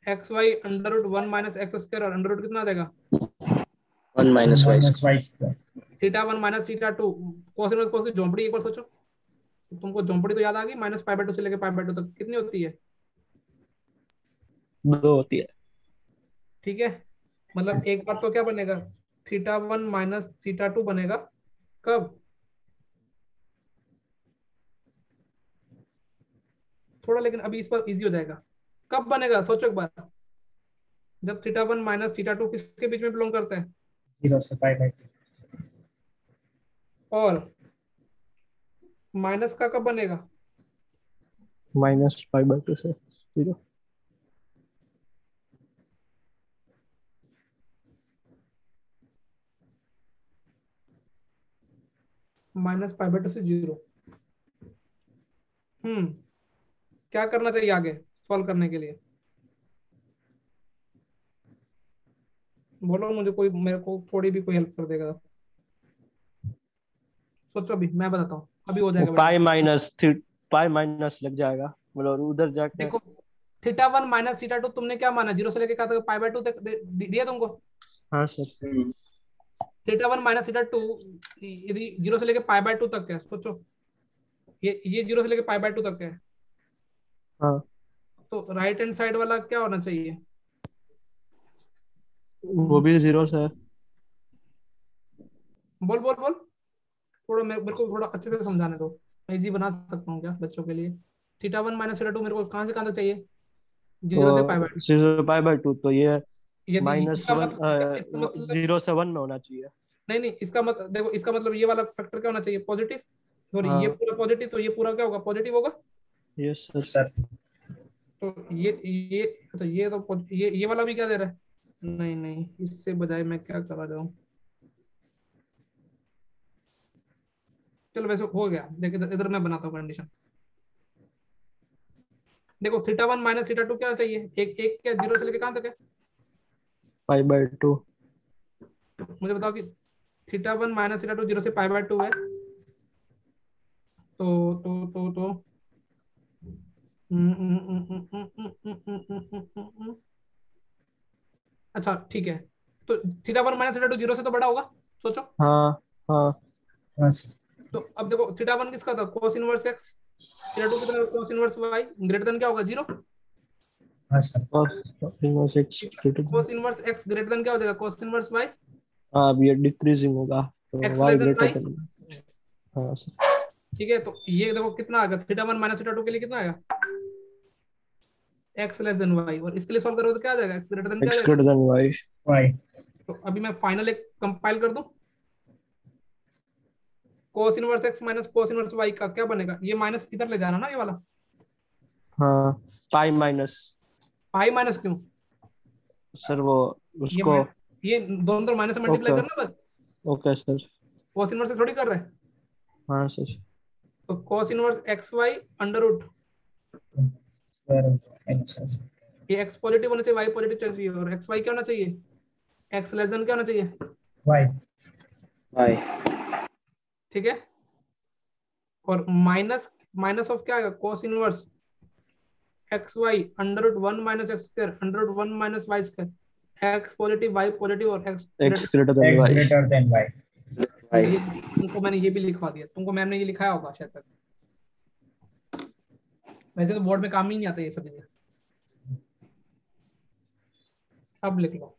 X Y under root 1 minus X square और अंडर रूट कितना आ जाएगा, 1 minus y minus y square. Theta 1 minus theta 2, cos inverse cos की झोंपड़ी एक बार सोचो, तुमको झोंपड़ी तो याद आ गई, माइनस π/2 से लेके π/2 तक कितनी होती है, 2 होती है। ठीक है। मतलब एक बार तो क्या बनेगा, थीटा 1 माइनस थीटा 2 बनेगा, कब, थोड़ा लेकिन अभी इस पर इजी हो जाएगा, कब बनेगा सोचो एक बार, जब थीटा 1 माइनस थीटा 2 किसके बीच में बिलोंग करता है, 0 से π/2। और माइनस का कब बनेगा, माइनस π/2 से 0। माइनस π/2 से 0। क्या करना चाहिए आगे सॉल्व करने के लिए, बोलो मुझे, कोई मेरे को थोड़ी भी कोई हेल्प कर देगा, सोचो अभी मैं बताता हूँ, अभी हो जाएगा बेटा। पाई माइनस लग जाएगा, मतलब उधर जाके। देखो थीटा 1 माइनस थीटा 2 तुमने क्या माना, 0 से लेके कहा तक π/2 तक दिया तुमको, हाँ सर। थीटा 1 माइनस थीटा 2 यदि 0 से लेके π/2 तक है, सोचो ये 0 से लेके π/2 तक है, हाँ तो राइट हैंड साइड वाला क्या होना चाहिए, वो भी 0 से है। बोल बोल बोल, थोड़ा मेरे को थोड़ा अच्छे से समझाने दो, मैं इजी बना सकता हूँ क्या बच्चों के लिए। थीटा 1 माइनस थीटा 2 मेरे को कहाँ से कहाँ तक चाहिए, 0 से π/2। 0 से π/2, तो ये यदि -1 0 से 1 में होना चाहिए। नहीं इसका मतलब देखो, इसका मतलब ये वाला फैक्टर क्या होना चाहिए, पॉजिटिव, सॉरी हाँ। ये पूरा पॉजिटिव, तो ये पूरा क्या होगा, पॉजिटिव होगा। यस सर तो ये वाला भी क्या दे रहा है, नहीं इससे बजाय मैं क्या करा जाऊं, चलो वैसे हो गया, देखो इधर मैं बनाता हूँ कंडीशन। देखो थीटा 1 माइनस थीटा 2 क्या चाहिए, एक क्या 0 से लेके कहां तक है, π/2। मुझे बताओ कि थीटा 1 माइनस थीटा 2 0 से π/2 है, तो अच्छा ठीक है, तो थीटा 1 माइनस थीटा 2 0 से तो बड़ा होगा, सोचो। हाँ हाँ। तो अब देखो थीटा 1 किसका था, cos इनवर्स x, थीटा 2 कितना, cos inverse y, greater than क्या होगा 0। cos inverse x greater cos inverse x greater then क्या हो जाएगा, cos इनवर्स y, हाँ अब ये डिक्रीजिंग होगा, तो x y less than greater y, then. हाँ सर। ठीक है। तो ये देखो कितना आएगा, थीटा 1 माइनस थीटा 2 के लिए कितना आएगा, x लेस देन y, और इसके लिए सॉल्व करोगे तो क्या आ जाएगा, x ग्रेटर देन क्या आ x जाएगा, ग्रेटर देन y। तो अभी मैं फाइनल एक कंपाइल कर दूं, cos inverse x minus cos inverse y का क्या बनेगा, ये माइनस इधर ले जाना ना, ये वाला हाँ पाई माइनस। पाई माइनस क्यों सर वो उसको ये दोनों तरफ माइनस से मल्टीप्लाई करना बस। Okay sir. cos इनवर्स थोड़ी कर रहे हैं, हाँ सर। तो cos inverse xy under root, ये x पॉजिटिव होना चाहिए, y पॉजिटिव चाहिए, और xy क्या होना चाहिए, x लेस देन क्या होना चाहिए, y। ठीक है। और माइनस ऑफ क्या आएगा, cos inverse xy under root 1 minus x square under root 1 minus y square, x positive y positive और x ग्रेटर देन y। तुमको मैंने ये भी लिखवा दिया, तुमको मैम ने ये लिखाया होगा शायद तक, वैसे तो बोर्ड में काम ही नहीं आता ये सब चीजें। अब लिख लो।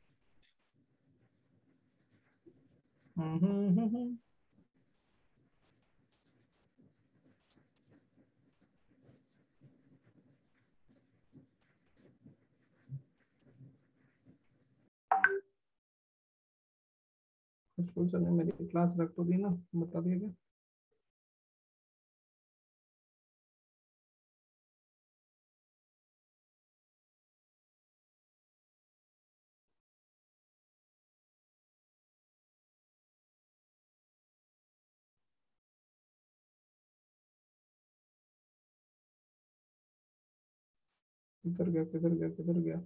सोचा नहीं, मेरी क्लास रख तो दी ना, बता दिया क्या? किधर गया किधर गया किधर गया?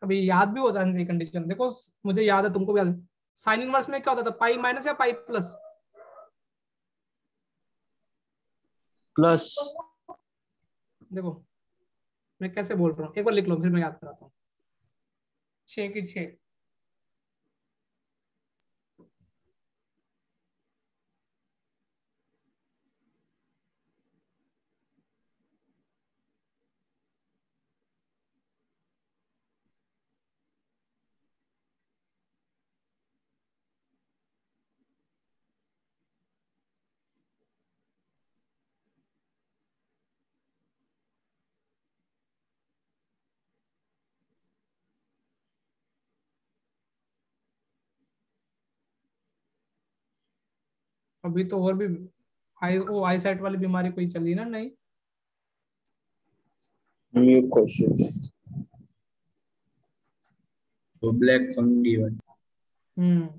अभी याद भी हो जाने कंडीशन देखो, मुझे याद है, तुमको भी याद है। साइन इनवर्स में क्या होता था, पाई माइनस या पाई प्लस? प्लस। देखो मैं कैसे बोल रहा हूँ, एक बार लिख लो फिर मैं याद कराता हूँ। 6 की 6। अभी तो और भी आई साइट वाली बीमारी कोई चली ना? नहीं, न्यू क्वेश्चन। तो ब्लैक फंगी वाली। हम्म।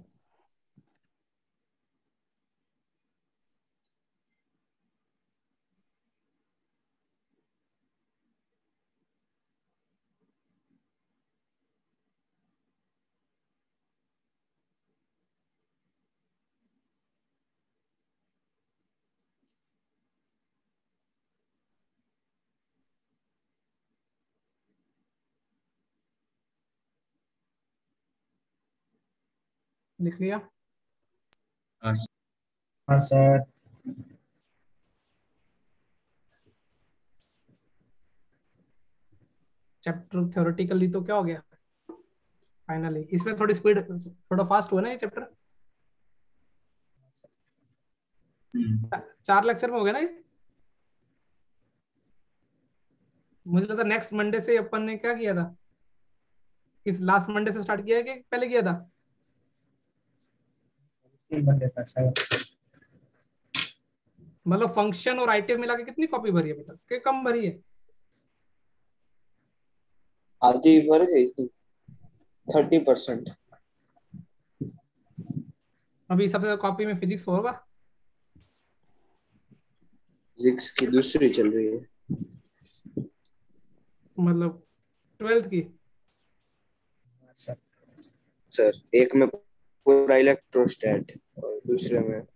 लिख लिया? हाँ हाँ सर। चैप्टर थ्योरेटिकली तो क्या हो गया फाइनली? इसमें थोड़ी स्पीड, थोड़ा फास्ट हुआ ना ये चैप्टर। 4 लेक्चर में हो गया ना ये। मुझे लगता है नेक्स्ट मंडे से अपन ने क्या किया था, इस लास्ट मंडे से स्टार्ट किया है कि पहले किया था? इसी बंदे का शायद। मतलब फंक्शन और आईटीएफ मिला के कितनी कॉपी भरी है अभी तक, कि कम भरी है? आधी भर गई थी, 30%। अभी सबसे ज्यादा कॉपी में फिजिक्स होगा, फिजिक्स की दूसरी चल रही है मतलब 12th की। Sir sir. एक में पूरा इलेक्ट्रोस्टैट और दूसरे में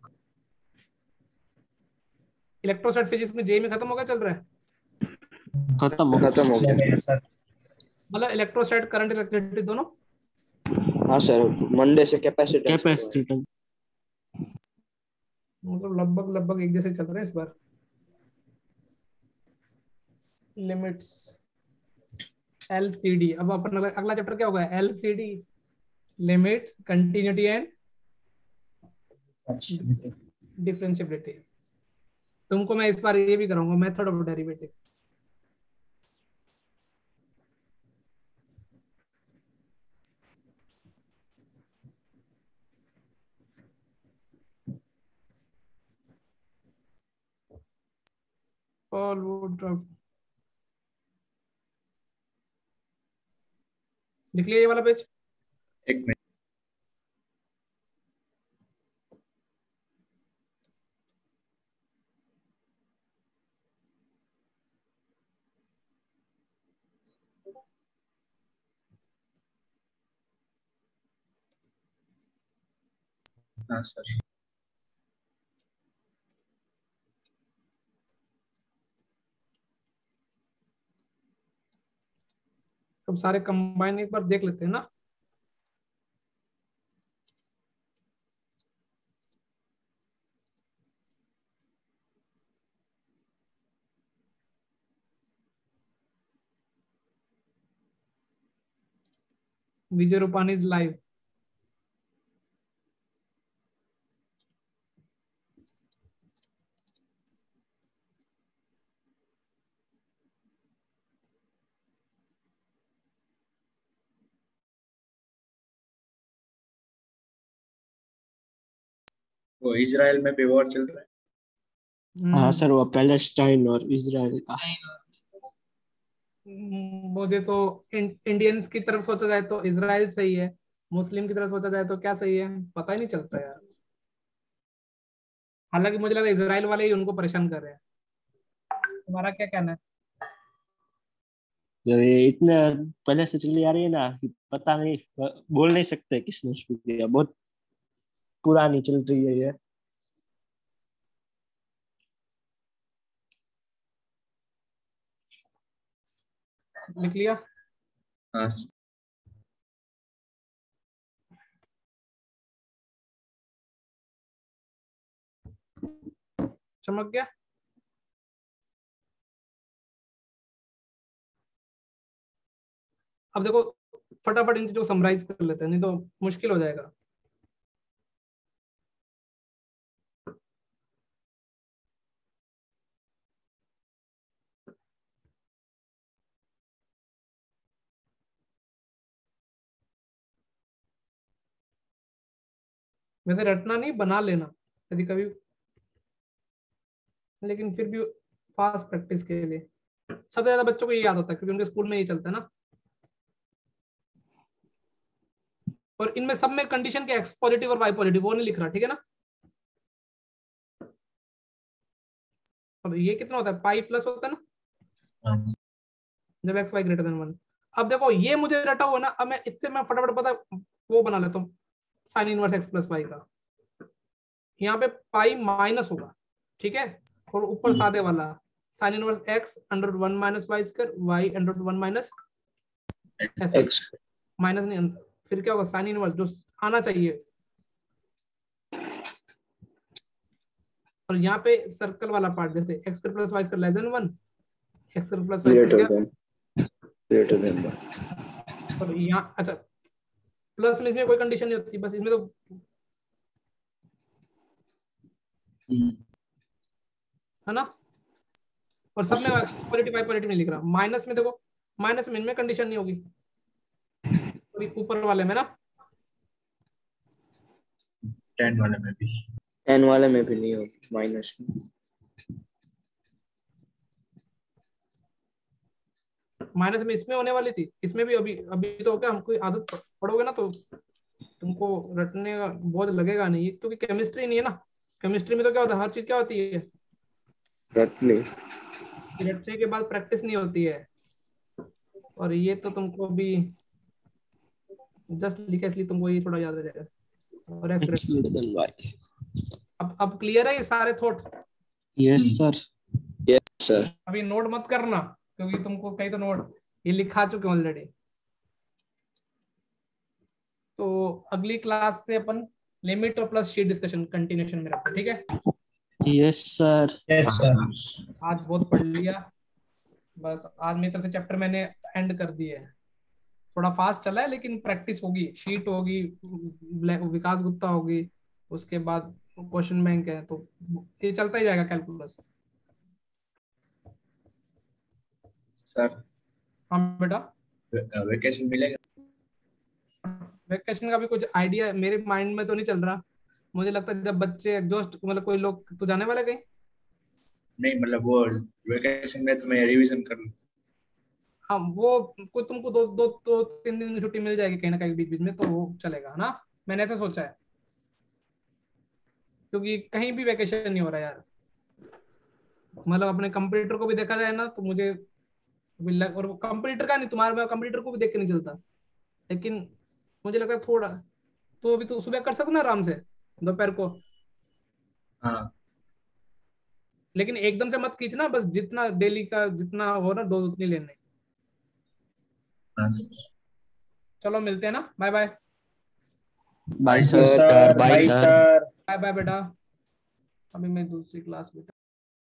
इलेक्ट्रोस्टैट फिजिक्स में जे में खत्म हो गया, चल रहा है? खत्म हो खत्म हो हो गया। गया सर। मतलब इलेक्ट्रोस्टैट, करंट, इलेक्ट्रिसिटी दोनों? हाँ सर, मंडे से कैपेसिटेंस कैपेसिटेंस। मतलब लगभग लगभग एक जैसे चल रहे हैं इस बार। Limits, LCD. अब अपन अगला चैप्टर क्या होगा, LCD, limits, continuity and differentiability. तुमको मैं इस बार ये भी कराऊंगा, method of derivative. All would have लिख लिया ये वाला पेज। एक मिनट। हाँ सर। अब सारे कंबाइन एक बार देख लेते हैं ना। Vijay Rupani is live. वो इजराइल में भी वॉर चल रहा है। हाँ सर, वो पैलेस्टाइन और इजराइल का। मुझे तो इंडियंस की तरफ सोचा जाए तो इजराइल सही है, मुस्लिम की तरफ सोचा जाए तो क्या सही है, पता ही नहीं चलता यार। हालांकि मुझे लगा इजराइल वाले ही उनको परेशान कर रहे हैं। तुम्हारा क्या कहना है? जब ये इतने पहले से चली आ रही है ना कि पता नहीं, बोल नहीं सकते किसने शुरू किया। बहुत पुरानी चल रही है ये। लिख लिया? हाँ चमक गया? अब देखो फटाफट इन चीजों को समराइज कर लेते हैं, नहीं तो मुश्किल हो जाएगा। वैसे रटना नहीं, बना लेना यदि कभी, लेकिन फिर भी फास्ट प्रैक्टिस के लिए। सबसे ज्यादा बच्चों को ये याद होता है क्योंकि उनके स्कूल में ये चलता है ना। और इनमें सब में कंडीशन के एक्स पॉजिटिव और वाई पॉजिटिव वो नहीं लिख रहा, ठीक है ना। अब ये कितना होता है, पाई प्लस होता है ना जब एक्स वाई ग्रेटर देन 1। अब देखो ये मुझे रटा हुआ ना, अब मैं इससे मैं फटाफट पता वो बना लेता हूँ sine inverse x plus Y का। यहाँ पे पाई माइनस होगा, ठीक है, और ऊपर सादे वाला sine inverse X under root 1 minus Y square Y under root 1 minus X. Minus नहीं, फिर क्या होगा, साइन इनवर्स जो आना चाहिए। और यहाँ पे सर्कल वाला पार्ट जैसे X square plus Y square less than 1, X square plus Y square greater than 1। और यहाँ अच्छा प्लस में इसमें कोई कंडीशन नहीं होती, बस इसमें तो है ना। और सब में पॉजिटिव पॉजिटिव नहीं लिख रहा। माइनस में देखो, माइनस में इनमें कंडीशन नहीं होगी, ऊपर वाले में ना, 10 वाले में भी, 10 वाले में भी नहीं होगी माइनस में। माइनस में इसमें होने वाली थी, इसमें भी अभी अभी तो क्या हमको आदत पढ़ोगे ना तो तुमको रटने का बोझ लगेगा नहीं, क्योंकि केमिस्ट्री नहीं है ना। केमिस्ट्री में तो क्या होता है, हर चीज क्या होती है, रटने के बाद प्रैक्टिस नहीं होती है। और ये तो तुमको भी जस्ट लिखा इसलिए तुमको ये थोड़ा याद रह जाएगा। और अब क्लियर है ये सारे thought? Yes sir. Yes sir. अभी नोट मत करना क्योंकि तुमको कहीं तो नोट ये लिखा चुके ऑलरेडी। तो अगली क्लास से अपन लिमिट और प्लस शीट डिस्कशन कंटिन्यूशन में रखते हैं, ठीक है? Yes sir. Yes sir. आज बहुत पढ़ लिया, बस आज मेरी तरफ से चैप्टर मैंने एंड कर दिए है। थोड़ा फास्ट चला है लेकिन प्रैक्टिस होगी, शीट होगी, विकास गुप्ता होगी, उसके बाद क्वेश्चन बैंक है, तो ये चलता ही जाएगा कैलकुलस। सर हाँ बेटा। वेकेशन मिलेगा? वेकेशन का भी कुछ आइडिया मेरे माइंड में तो नहीं चल रहा। मुझे लगता है जब बच्चे एग्जॉस्ट, मतलब कोई लोग तो जाने वाले कहीं? नहीं मतलब वो वेकेशन में तो मैं रिवीजन कर लूँ। हाँ वो कोई तुमको दो दो दो तीन दिन की छुट्टी मिल जाएगी कहीं ना कहीं बीच बीच में, तो वो चलेगा ना, मैंने ऐसा सोचा है, क्योंकि कहीं भी वेकेशन नहीं हो रहा यार। मतलब अपने कंप्यूटर को भी देखा जाए ना तो मुझे और कंप्यूटर का नहीं, तुम्हारे कंप्यूटर को भी देख के नहीं चलता, लेकिन मुझे लगा थोड़ा तो अभी तो सुबह कर सकते ना आराम से दोपहर को, हाँ लेकिन एकदम से मत खींचना, बस जितना डेली का जितना हो ना डोज उतनी लेने। हाँ चलो मिलते हैं ना, bye bye. Bye sir sir, bye sir. Bye bye बेटा, अभी मैं दूसरी क्लास में